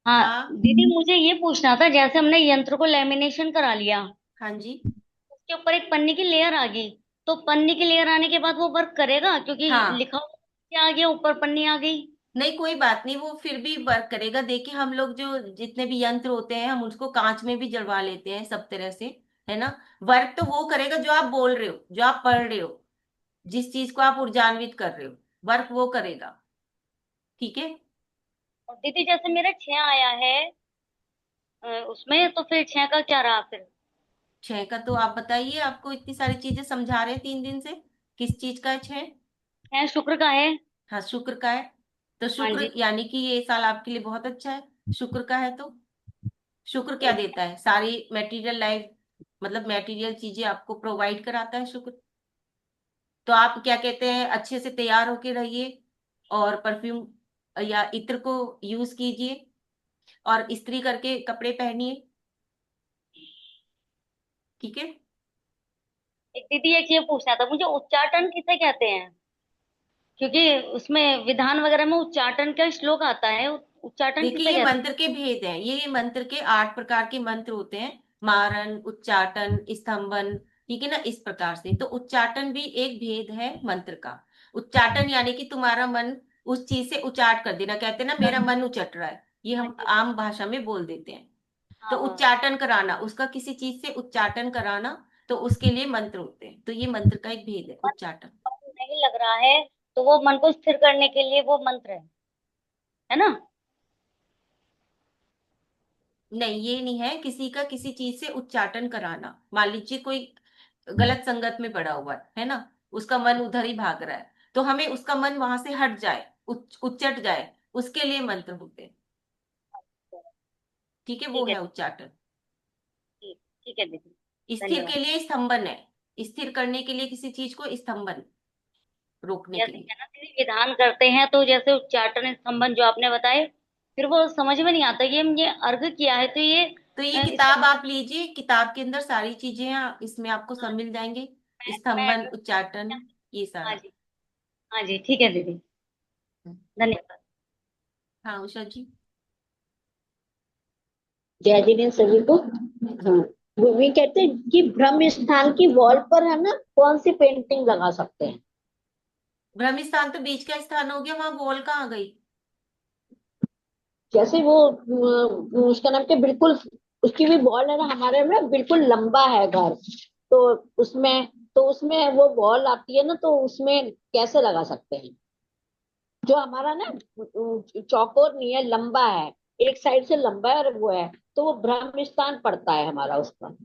हाँ हाँ। दीदी, मुझे ये पूछना था, जैसे हमने यंत्र को लेमिनेशन करा लिया, हाँ जी। उसके ऊपर एक पन्नी की लेयर आ गई, तो पन्नी की लेयर आने के बाद वो वर्क करेगा? क्योंकि हाँ, लिखा हुआ क्या आ गया, ऊपर पन्नी आ गई। नहीं कोई बात नहीं, वो फिर भी वर्क करेगा। देखिए हम लोग जो जितने भी यंत्र होते हैं हम उसको कांच में भी जलवा लेते हैं सब तरह से, है ना। वर्क तो वो करेगा जो आप बोल रहे हो, जो आप पढ़ रहे हो, जिस चीज को आप ऊर्जान्वित कर रहे हो, वर्क वो करेगा। ठीक है। और दीदी जैसे मेरा 6 आया है उसमें, तो फिर 6 का क्या रहा फिर? 6 का तो आप बताइए, आपको इतनी सारी चीजें समझा रहे हैं 3 दिन से, किस चीज का है 6? 6 शुक्र का है। हाँ, शुक्र का है। तो हाँ शुक्र जी। यानी कि ये साल आपके लिए बहुत अच्छा है, शुक्र का है तो। शुक्र क्या देता है, सारी मटेरियल लाइफ, मतलब मटेरियल चीजें आपको प्रोवाइड कराता है शुक्र। तो आप क्या कहते हैं, अच्छे से तैयार होके रहिए, और परफ्यूम या इत्र को यूज कीजिए, और इस्त्री करके कपड़े पहनिए। ठीक है। एक दीदी एक ये पूछना था मुझे, उच्चाटन किसे कहते हैं? क्योंकि उसमें विधान वगैरह में उच्चाटन का श्लोक आता है, उच्चाटन देखिए किसे ये कहते मंत्र के भेद हैं, ये मंत्र के 8 प्रकार के मंत्र होते हैं, मारन, उच्चाटन, स्तंभन। ठीक है ना, इस प्रकार से तो उच्चाटन भी एक भेद है मंत्र का। उच्चाटन यानी कि तुम्हारा मन उस चीज से उच्चाट कर देना, कहते हैं ना मेरा मन उचट रहा है, ये हम हैं? आम भाषा में बोल देते हैं। तो हाँ हाँ। उच्चाटन कराना, उसका किसी चीज से उच्चाटन कराना, तो उसके लिए मंत्र होते हैं, तो ये मंत्र का एक भेद है, उच्चाटन। मन नहीं लग रहा है, तो वो मन को स्थिर करने के लिए वो मंत्र है ना? नहीं, ये नहीं है किसी का किसी चीज से उच्चाटन कराना। मान लीजिए कोई गलत संगत में पड़ा हुआ है ना, उसका मन उधर ही भाग रहा है, तो हमें उसका मन वहां से हट जाए, उच्चट जाए, उसके लिए मंत्र होते हैं। ठीक है, वो ठीक है। है उच्चाटन। ठीक। ठीक है दीदी। स्थिर धन्यवाद। के लिए स्तंभन है, स्थिर करने के लिए किसी चीज को स्तंभन, रोकने के जैसे लिए। क्या ना दीदी, विधान करते हैं तो जैसे उच्चाटन संबंध जो आपने बताए, फिर वो समझ में नहीं आता, ये अर्घ किया है तो ये तो ये इसका किताब आप लीजिए, किताब के अंदर सारी चीजें हैं, इसमें आपको सब मिल जाएंगे, मैं स्तंभन, एड्रेस। उच्चाटन, ये हाँ सारा। जी। हाँ जी, ठीक है दीदी। धन्यवाद। हाँ उषा जी। जय जिनेन्द्र सभी को। हाँ, वो कहते हैं कि ब्रह्म स्थान की वॉल पर हम ना कौन सी पेंटिंग लगा सकते हैं? ब्रह्म स्थान तो बीच का स्थान हो गया, वहां वॉल कहाँ गई? जैसे वो उसका नाम क्या, बिल्कुल उसकी भी वॉल है ना, हमारे में बिल्कुल लंबा है घर, तो उसमें तो उसमें वो वॉल आती है ना, तो उसमें कैसे लगा सकते हैं? जो हमारा ना चौकोर नहीं है, लंबा है, एक साइड से लंबा है और वो है, तो वो ब्रह्म स्थान पड़ता है हमारा उसका।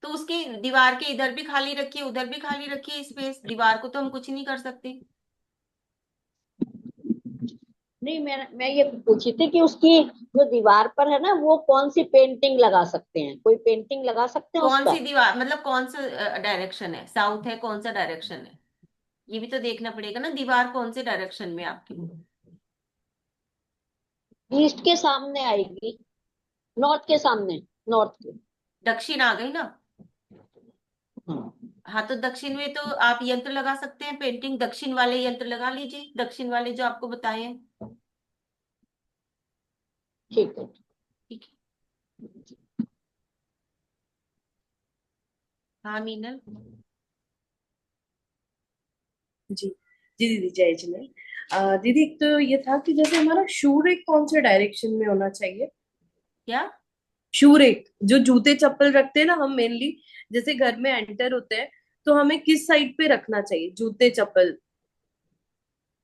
तो उसकी दीवार के इधर भी खाली रखिए, उधर भी खाली रखिए स्पेस, दीवार को तो हम कुछ नहीं कर सकते। नहीं, मैं ये पूछी थी कि उसकी जो दीवार पर है ना, वो कौन सी पेंटिंग लगा सकते हैं, कोई पेंटिंग लगा सकते हैं उस कौन सी पर। दीवार मतलब कौन सा डायरेक्शन है, साउथ है कौन सा डायरेक्शन है, ये भी तो देखना पड़ेगा ना, दीवार कौन से डायरेक्शन में है आपकी। ईस्ट के सामने आएगी, नॉर्थ के सामने, नॉर्थ के। दक्षिण आ गई ना। हाँ, हाँ तो दक्षिण में तो आप यंत्र लगा सकते हैं, पेंटिंग दक्षिण वाले यंत्र लगा लीजिए, दक्षिण वाले जो आपको बताए हैं। ठीक है। ठीक है। हाँ मीनल। जी जी दीदी, जय जिने। दीदी, एक तो ये था कि जैसे हमारा शू रेक कौन से डायरेक्शन में होना चाहिए? क्या? शू रेक, जो जूते चप्पल रखते हैं ना हम मेनली, जैसे घर में एंटर होते हैं, तो हमें किस साइड पे रखना चाहिए जूते चप्पल?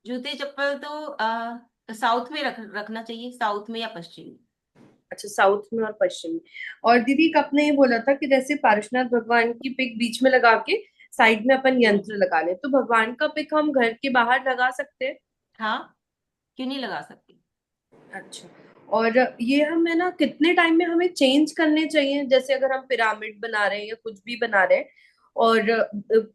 जूते चप्पल तो साउथ में रखना चाहिए, साउथ में या पश्चिम में। अच्छा, साउथ में और पश्चिम में। और दीदी, एक आपने ये बोला था कि जैसे पार्श्वनाथ भगवान की पिक बीच में लगा के साइड में अपन यंत्र लगा ले, तो भगवान का पिक हम घर के बाहर लगा सकते हैं? हाँ, क्यों नहीं लगा सकते। अच्छा। और ये हम है ना, कितने टाइम में हमें चेंज करने चाहिए? जैसे अगर हम पिरामिड बना रहे हैं या कुछ भी बना रहे हैं, और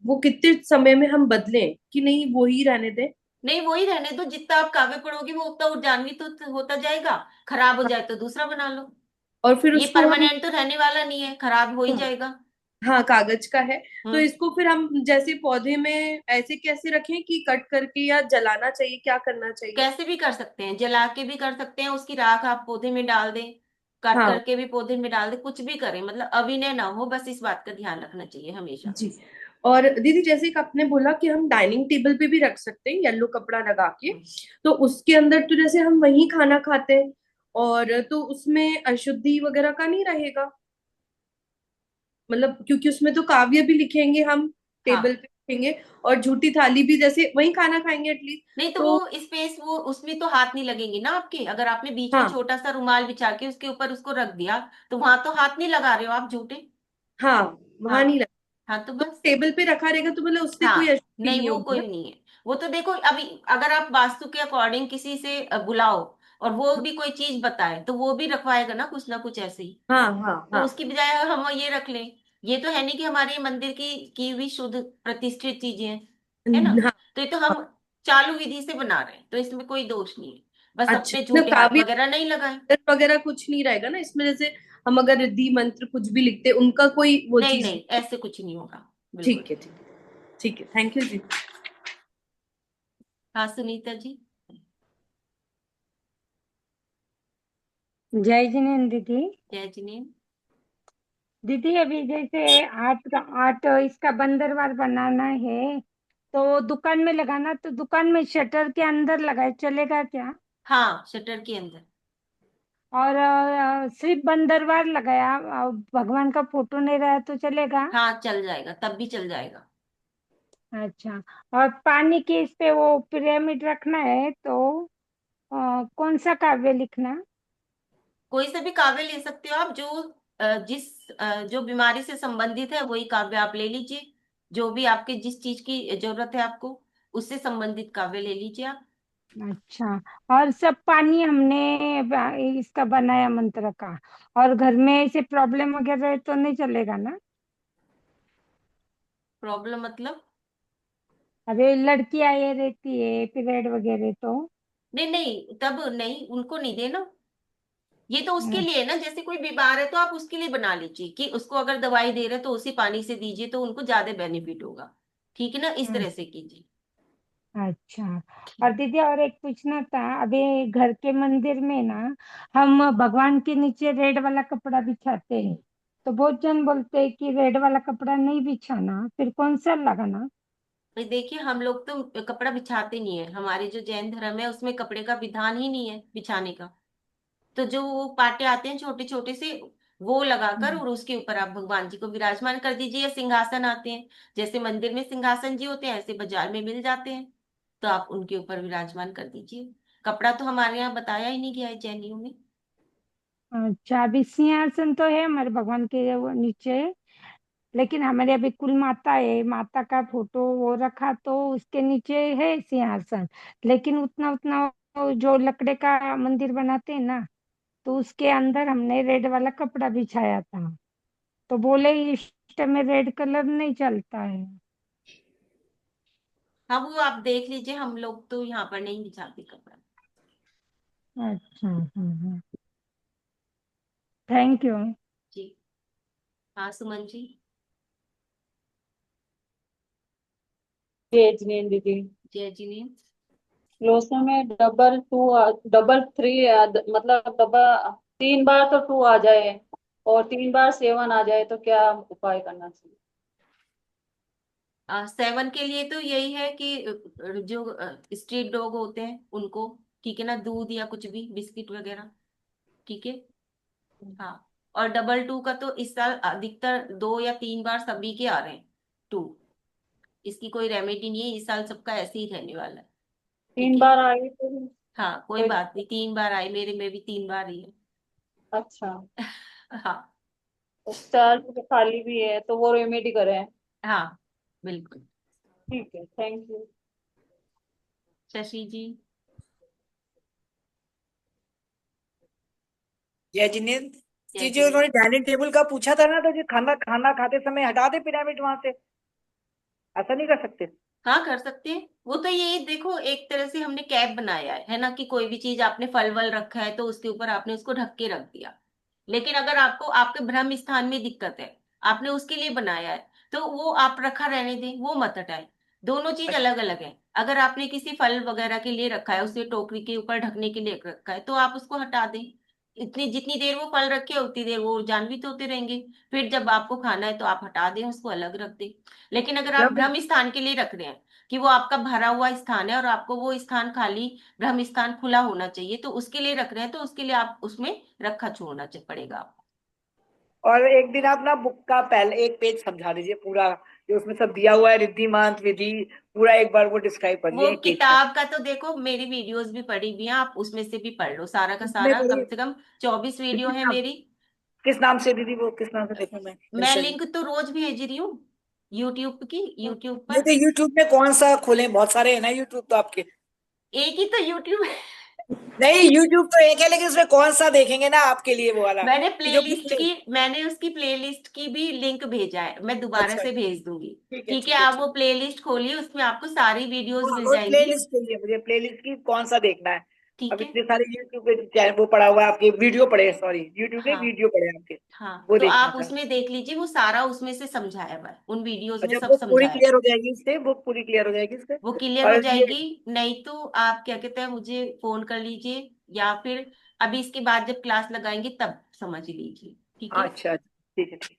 वो कितने समय में हम बदलें कि नहीं वो ही रहने दें? नहीं वही रहने दो, जितना आप काव्य पढ़ोगे वो उतना उद्यान्वी तो होता जाएगा। खराब हो जाए तो दूसरा बना लो। और फिर ये उसको हम, परमानेंट तो रहने वाला नहीं है, खराब हो ही जाएगा। हाँ कागज का है, तो हम्म। इसको फिर हम जैसे पौधे में ऐसे कैसे रखें कि कट करके, या जलाना चाहिए, क्या करना चाहिए? कैसे भी कर सकते हैं, जला के भी कर सकते हैं, उसकी राख आप पौधे में डाल दें, काट हाँ करके भी पौधे में डाल दें, कुछ भी करें, मतलब अविनय ना हो, बस इस बात का ध्यान रखना चाहिए हमेशा। जी। और दीदी, जैसे कि आपने बोला कि हम डाइनिंग टेबल पे भी रख सकते हैं येलो कपड़ा लगा के, हम्म। तो उसके अंदर तो जैसे हम वही खाना खाते हैं, और तो उसमें अशुद्धि वगैरह का नहीं रहेगा? मतलब क्योंकि उसमें तो काव्य भी लिखेंगे हम, टेबल हाँ। पे लिखेंगे, और झूठी थाली भी जैसे वही खाना खाएंगे एटलीस्ट। नहीं तो तो वो स्पेस, वो उसमें तो हाथ नहीं लगेंगे ना आपके, अगर आपने बीच में हाँ छोटा सा रुमाल बिछा के उसके ऊपर उसको रख दिया, तो वहां तो हाथ नहीं लगा रहे हो आप झूठे। हाँ, वहां नहीं हाँ। लगा। हाँ तो तो बस। टेबल पे रखा रहेगा तो मतलब उससे कोई हाँ अशुद्धि नहीं नहीं वो होगी ना? कोई नहीं है। वो तो देखो अभी, अगर आप वास्तु के अकॉर्डिंग किसी से बुलाओ और वो भी कोई चीज बताए, तो वो भी रखवाएगा ना कुछ ऐसे ही। हाँ हाँ तो हाँ। उसकी बजाय अगर हम ये रख लें, ये तो है नहीं कि हमारे मंदिर की हुई शुद्ध प्रतिष्ठित चीजें हैं, है ना। हाँ तो ये तो हाँ। हम चालू विधि से बना रहे हैं, तो इसमें कोई दोष नहीं है, बस अच्छा, अपने मतलब झूठे हाथ काव्य वगैरह नहीं लगाए। वगैरह कुछ नहीं रहेगा ना इसमें? जैसे हम अगर रिद्धि मंत्र कुछ भी लिखते हैं, उनका कोई वो नहीं चीज? नहीं ऐसे कुछ नहीं होगा, बिल्कुल ठीक है, भी। ठीक है। ठीक है, थैंक यू जी। हाँ सुनीता जी। जय जिनेन्द्र दीदी। जय जिने। दीदी अभी जैसे आर्ट का आर्ट इसका बंदरवाल बनाना है, तो दुकान में लगाना, तो दुकान में शटर के अंदर लगाए चलेगा क्या? हाँ शटर के अंदर। और सिर्फ बंदरवाल लगाया, भगवान का फोटो नहीं रहा तो चलेगा? हाँ चल जाएगा, तब भी चल जाएगा। अच्छा। और पानी के इस पे वो पिरामिड रखना है, तो कौन सा काव्य लिखना? कोई सा भी काव्य ले सकते हो आप, जो जो बीमारी से संबंधित है वही काव्य आप ले लीजिए, जो भी आपके जिस चीज की जरूरत है आपको, उससे संबंधित काव्य ले लीजिए आप। अच्छा। और सब पानी हमने इसका बनाया मंत्र का, और घर में ऐसे प्रॉब्लम वगैरह है तो नहीं चलेगा ना? प्रॉब्लम मतलब? अबे लड़कियां ये रहती है पीरियड वगैरह तो। नहीं नहीं तब नहीं, उनको नहीं देना। ये तो उसके हम्म, लिए है ना, जैसे कोई बीमार है तो आप उसके लिए बना लीजिए कि उसको अगर दवाई दे रहे हैं तो उसी पानी से दीजिए, तो उनको ज्यादा बेनिफिट होगा। ठीक है ना, इस हम्म, तरह से कीजिए। अच्छा। और दीदी और एक पूछना था, अभी घर के मंदिर में ना हम भगवान के नीचे रेड वाला कपड़ा बिछाते हैं, तो बहुत जन बोलते हैं कि रेड वाला कपड़ा नहीं बिछाना, फिर कौन सा लगाना? भाई देखिए, हम लोग तो कपड़ा बिछाते नहीं है, हमारे जो जैन धर्म है उसमें कपड़े का विधान ही नहीं है बिछाने का। तो जो वो पाटे आते हैं छोटे छोटे से, वो लगाकर हम्म, और उसके ऊपर आप भगवान जी को विराजमान कर दीजिए, या सिंहासन आते हैं, जैसे मंदिर में सिंहासन जी होते हैं ऐसे बाजार में मिल जाते हैं, तो आप उनके ऊपर विराजमान कर दीजिए। कपड़ा तो हमारे यहाँ बताया ही नहीं गया है जैनियों में। अच्छा, अभी सिंहासन तो है हमारे भगवान के वो नीचे, लेकिन हमारे अभी कुल माता है, माता का फोटो वो रखा तो उसके नीचे है सिंहासन। लेकिन उतना उतना वो जो लकड़े का मंदिर बनाते हैं ना, तो उसके अंदर हमने रेड वाला कपड़ा बिछाया था। तो बोले इस टाइम में रेड कलर नहीं चलता है। हाँ, वो आप देख लीजिए, हम लोग तो यहाँ पर नहीं बिछाते कपड़ा। अच्छा, थैंक यू। जी। हाँ, सुमन जी। जय जिनेन्द्र दीदी। जय जिनेन्द्र। लोसो में डबल टू डबल थ्री मतलब डबल 3 बार तो 2 आ जाए और 3 बार 7 आ जाए तो क्या उपाय करना चाहिए? 7 के लिए तो यही है कि जो स्ट्रीट डॉग होते हैं उनको, ठीक है ना, दूध या कुछ भी बिस्किट वगैरह। ठीक है। हाँ। और डबल 2 का तो इस साल अधिकतर 2 या 3 बार सभी के आ रहे हैं। 2, इसकी कोई रेमेडी नहीं है, इस साल सबका ऐसे ही रहने वाला है। ठीक तीन है। बार आई तो हाँ, कोई कोई बात दिक्कत? नहीं, 3 बार आई, मेरे में भी 3 बार ही है। अच्छा। हाँ। तो 4 तो खाली भी है तो वो रेमेडी करें? हाँ, बिल्कुल। ठीक है, थैंक यू। शशि जी। जय जिनेन्द्र जय जी। जो जिनेन्द्र। उन्होंने डाइनिंग टेबल का पूछा था ना, तो जो खाना खाना खाते समय हटा दे पिरामिड वहां से, ऐसा नहीं कर सकते? हाँ, कर सकते हैं। वो तो ये देखो, एक तरह से हमने कैप बनाया है ना, कि कोई भी चीज आपने फल वल रखा है तो उसके ऊपर आपने उसको ढक के रख दिया। लेकिन अगर आपको आपके ब्रह्म स्थान में दिक्कत है, आपने उसके लिए बनाया है, तो वो आप रखा रहने दें, वो मत हटाएं। दोनों चीज अच्छा। अलग अलग है। अगर आपने किसी फल वगैरह के लिए रखा है, उसे टोकरी के ऊपर ढकने के लिए रखा है, तो आप उसको हटा दें। इतनी जितनी देर वो फल रखे उतनी देर वो जानवित होते रहेंगे। फिर जब आपको खाना है तो आप हटा दें, उसको अलग रख दें। लेकिन अगर आप ब्रह्म ब्रह्म स्थान के लिए रख रहे हैं, कि वो आपका भरा हुआ स्थान है और आपको वो स्थान खाली, ब्रह्म स्थान खुला होना चाहिए, तो उसके लिए रख रहे हैं, तो उसके लिए आप उसमें रखा छोड़ना पड़ेगा आपको। और एक दिन आप ना बुक का पहले एक पेज समझा दीजिए पूरा, जो उसमें सब दिया हुआ है, रिद्धि मंत्र विधि, पूरा एक बार वो डिस्क्राइब कर वो दीजिए एक पेज का। किताब का तो देखो, मेरी वीडियोस भी पड़ी हुई हैं, आप उसमें से भी पढ़ लो सारा का किसमें सारा, पढ़ी? कम से कम 24 वीडियो किस है नाम? मेरी। किस नाम से दीदी, वो किस नाम से देखूं मैं मैं इंस्टा? लिंक तो रोज भेज रही हूँ, यूट्यूब नहीं पर। तो यूट्यूब में कौन सा खोलें, बहुत सारे हैं ना यूट्यूब तो आपके। एक ही तो यूट्यूब है। नहीं, यूट्यूब तो एक है, लेकिन उसमें कौन सा देखेंगे ना आपके लिए वो वाला, मैंने कि जो प्लेलिस्ट की मैंने उसकी प्लेलिस्ट की भी लिंक भेजा है, मैं दोबारा अच्छा, से भेज दूंगी। ठीक है ठीक है, ठीक है आप ठीक। वो प्लेलिस्ट खोलिए, उसमें आपको सारी वीडियोस मिल और प्ले जाएंगी। लिस्ट चाहिए मुझे, प्ले लिस्ट की कौन सा देखना है? ठीक अब है। इतने सारे यूट्यूब पे चैनल वो पड़ा हुआ है आपके, वीडियो पड़े हैं, सॉरी यूट्यूब में हाँ। वीडियो पड़े हैं आपके, हाँ, वो तो देखना आप था। उसमें देख लीजिए, वो सारा उसमें से समझाया हुआ है, उन वीडियोस में अच्छा, सब बुक पूरी समझाया है। क्लियर हो जाएगी इससे, बुक पूरी क्लियर हो जाएगी इससे? वो क्लियर हो और ये जाएगी। नहीं तो आप क्या कहते हैं, मुझे फोन कर लीजिए, या फिर अभी इसके बाद जब क्लास लगाएंगे तब समझ लीजिए। ठीक है। अच्छा, ठीक है ठीक।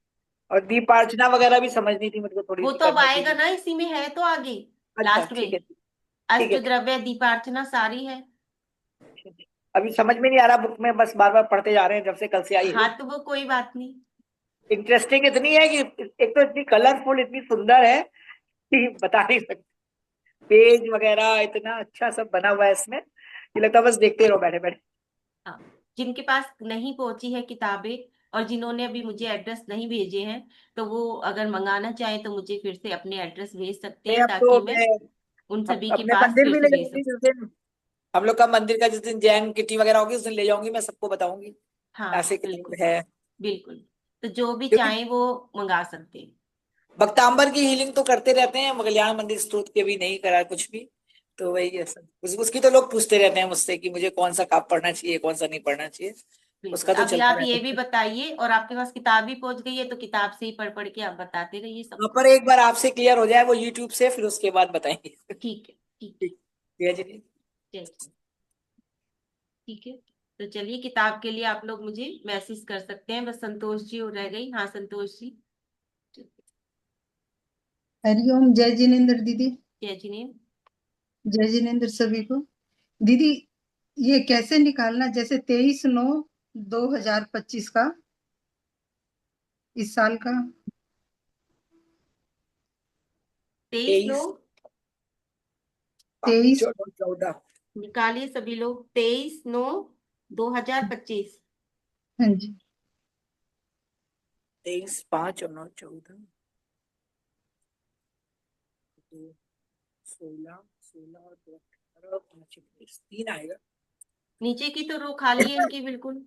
और दीपार्चना वगैरह भी समझनी थी मुझको, थोड़ी वो सी तो अब करना आएगा थी। ना, इसी में है तो आगे, अच्छा, लास्ट ठीक है में। ठीक है अष्ट द्रव्य दीपार्चना सारी है। ठीक है। अभी समझ में नहीं आ रहा बुक में, बस बार बार पढ़ते जा रहे हैं जब से कल से आई है। हाँ, तो वो कोई बात नहीं। इंटरेस्टिंग इतनी है कि एक तो इतनी कलरफुल, इतनी सुंदर है कि बता नहीं सकते। पेज वगैरह इतना अच्छा सब बना हुआ है इसमें, कि लगता है बस देखते रहो बैठे बैठे। हाँ, जिनके पास नहीं पहुंची है किताबें, और जिन्होंने अभी मुझे एड्रेस नहीं भेजे हैं, तो वो अगर मंगाना चाहें तो मुझे फिर से अपने एड्रेस भेज सकते मैं हैं, अब तो ताकि मैं मैं उन सभी के अपने पास मंदिर फिर भी से ले भेज जाऊंगी सकूं। जिस दिन हम लोग का मंदिर का, जिस दिन जैन किटी वगैरह होगी उस दिन ले जाऊंगी, मैं सबको बताऊंगी हाँ, ऐसे किताब बिल्कुल। है। बिल्कुल। तो जो भी क्योंकि चाहें वो मंगा सकते हैं। भक्तांबर की हीलिंग तो करते रहते हैं, कल्याण मंदिर स्तोत्र के भी नहीं करा कुछ भी। तो वही है सब, उसकी तो लोग पूछते रहते हैं मुझसे कि मुझे कौन सा काप पढ़ना चाहिए, कौन सा नहीं पढ़ना चाहिए। बिल्कुल, उसका तो अभी चलता आप ये भी रहता है। बताइए, और आपके पास किताब भी पहुंच गई है, तो किताब से ही पढ़ पढ़ के आप बताते रहिए वहां सबको। पर एक बार आपसे क्लियर हो जाए वो यूट्यूब से, फिर उसके बाद बताएंगे। ठीक है। ठीक है। ठीक। जय जी। जय। ठीक है। तो चलिए, किताब के लिए आप लोग मुझे मैसेज कर सकते हैं, बस संतोष जी हो रह गई। हाँ, संतोष जी। हरिओम। जय जिनेन्द्र दीदी। जय जिनेन्द्र। जय जिनेन्द्र सभी को। दीदी, ये कैसे निकालना, जैसे 23/9/2025 का, इस साल का? 23/9। 23 तेईस 14 14। निकालिए सभी लोग, 23/9/2025। हाँ जी। 23, 5 और 9, 14, 2, 16, 16 और 2, 18, 5, 21, 3 आएगा। नीचे की तो रो खाली है इनकी बिल्कुल।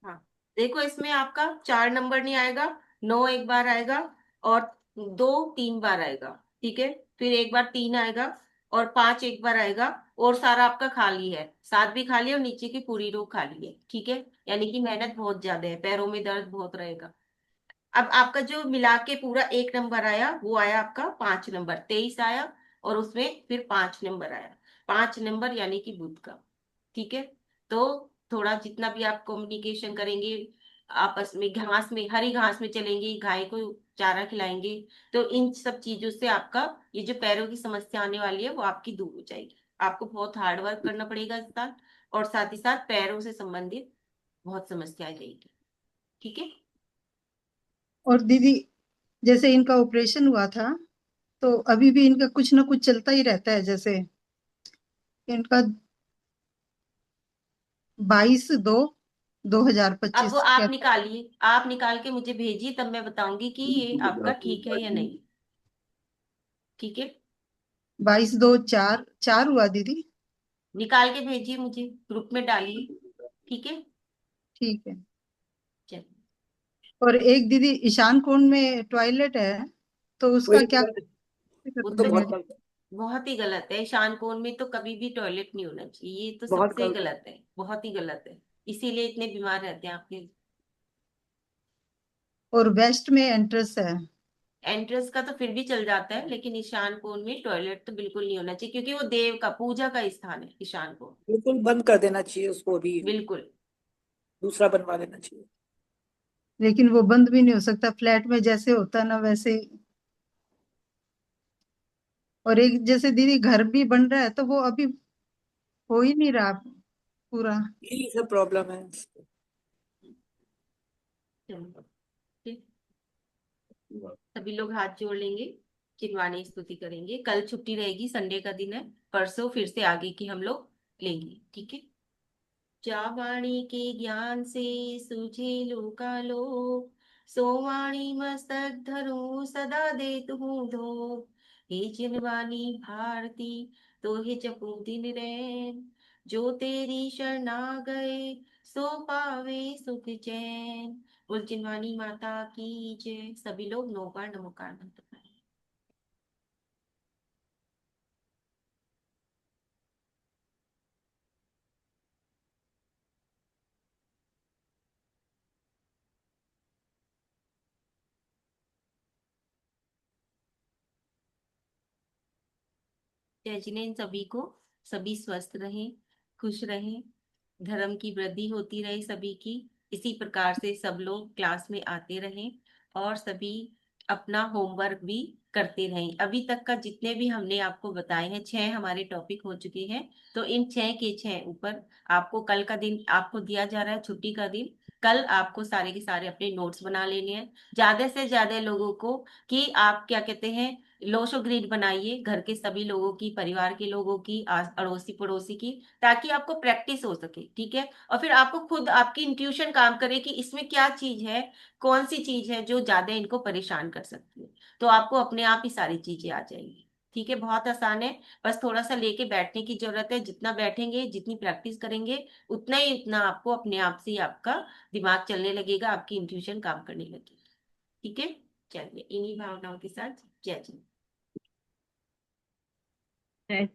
हाँ, देखो इसमें आपका 4 नंबर नहीं आएगा, 9 एक बार आएगा, और 2 3 बार आएगा। ठीक है, फिर एक बार 3 आएगा, और 5 एक बार आएगा, और सारा आपका खाली है, 7 भी खाली है, और नीचे की पूरी रो खाली है। ठीक है, यानी कि मेहनत बहुत ज्यादा है, पैरों में दर्द बहुत रहेगा। अब आपका जो मिला के पूरा 1 नंबर आया, वो आया आपका 5 नंबर, 23 आया, और उसमें फिर 5 नंबर आया, 5 नंबर यानी कि बुध का। ठीक है, तो थोड़ा जितना भी आप कम्युनिकेशन करेंगे आपस में, घास में, हरी घास में चलेंगे, गाय को चारा खिलाएंगे, तो इन सब चीजों से आपका ये जो पैरों की समस्या आने वाली है वो आपकी दूर हो जाएगी। आपको बहुत हार्ड वर्क करना पड़ेगा इस साल, और साथ ही साथ पैरों से संबंधित बहुत समस्याएं रहेगी। ठीक है। और दीदी, जैसे इनका ऑपरेशन हुआ था, तो अभी भी इनका कुछ ना कुछ चलता ही रहता है। जैसे इनका 22/2/2025 अब वो आप क्या? निकालिए, आप निकाल के मुझे भेजिए, तब मैं बताऊंगी कि ये आपका ठीक है या नहीं। ठीक है, 22/2/4 हुआ दीदी। निकाल के भेजिए मुझे, ग्रुप में डालिए। ठीक है, ठीक है। चलिए। और एक दीदी, ईशान कोण में टॉयलेट है, तो उसका वही क्या गलत है, वो वो तो तो बहुत गलत है, बहुत ही गलत है, ईशान कोण में तो कभी भी टॉयलेट नहीं होना चाहिए, ये तो बहुत सबसे गलत है। गलत है, बहुत ही गलत है। इसीलिए इतने बीमार रहते हैं आपके। और वेस्ट में एंट्रेंस है। एंट्रेंस का तो फिर भी चल जाता है, लेकिन ईशान कोण में टॉयलेट तो बिल्कुल नहीं होना चाहिए, क्योंकि वो देव का पूजा का स्थान है ईशान कोण। बिल्कुल बंद कर देना चाहिए उसको, अभी बिल्कुल। दूसरा बनवा लेना चाहिए। लेकिन वो बंद भी नहीं हो सकता, फ्लैट में जैसे होता है ना वैसे ही। और एक जैसे दीदी घर भी बन रहा है, तो वो अभी हो ही नहीं रहा पूरा। यही सब प्रॉब्लम है। चलो, ठीक। सभी लोग हाथ जोड़ लेंगे, चिरवाणी स्तुति करेंगे। कल छुट्टी रहेगी, संडे का दिन है, परसों फिर से आगे की हम लोग लेंगे। ठीक है। जावाणी के ज्ञान से सूझे लोकालो, सोवाणी मस्तक धरो सदा देत हूँ धो। हे जिनवानी भारती, तो हे जपू दिन रैन, जो तेरी शरणा गए सो पावे सुख चैन। बोल जिनवानी माता की जय। सभी लोग 9 बार नमोकार मंत्र पढ़ें। जय जिनेन्द्र सभी को, सभी स्वस्थ रहें, खुश रहें, धर्म की वृद्धि होती रहे सभी की। इसी प्रकार से सब लोग क्लास में आते रहें, और सभी अपना होमवर्क भी करते रहें। अभी तक का जितने भी हमने आपको बताए हैं, 6 हमारे टॉपिक हो चुके हैं, तो इन 6 के 6 ऊपर आपको कल का दिन आपको दिया जा रहा है, छुट्टी का दिन। कल आपको सारे के सारे अपने नोट्स बना लेने हैं, ज्यादा से ज्यादा लोगों को, कि आप क्या कहते हैं, लोशो ग्रिड बनाइए घर के सभी लोगों की, परिवार के लोगों की, अड़ोसी पड़ोसी की, ताकि आपको प्रैक्टिस हो सके। ठीक है, और फिर आपको खुद आपकी इंट्यूशन काम करे कि इसमें क्या चीज है, कौन सी चीज है जो ज्यादा इनको परेशान कर सकती है, तो आपको अपने आप ही सारी चीजें आ जाएंगी। ठीक है, बहुत आसान है, बस थोड़ा सा लेके बैठने की जरूरत है। जितना बैठेंगे, जितनी प्रैक्टिस करेंगे, उतना ही उतना आपको अपने आप से ही आपका दिमाग चलने लगेगा, आपकी इंट्यूशन काम करने लगेगी। ठीक है, चलिए इन्हीं भावनाओं के साथ जय जी। है।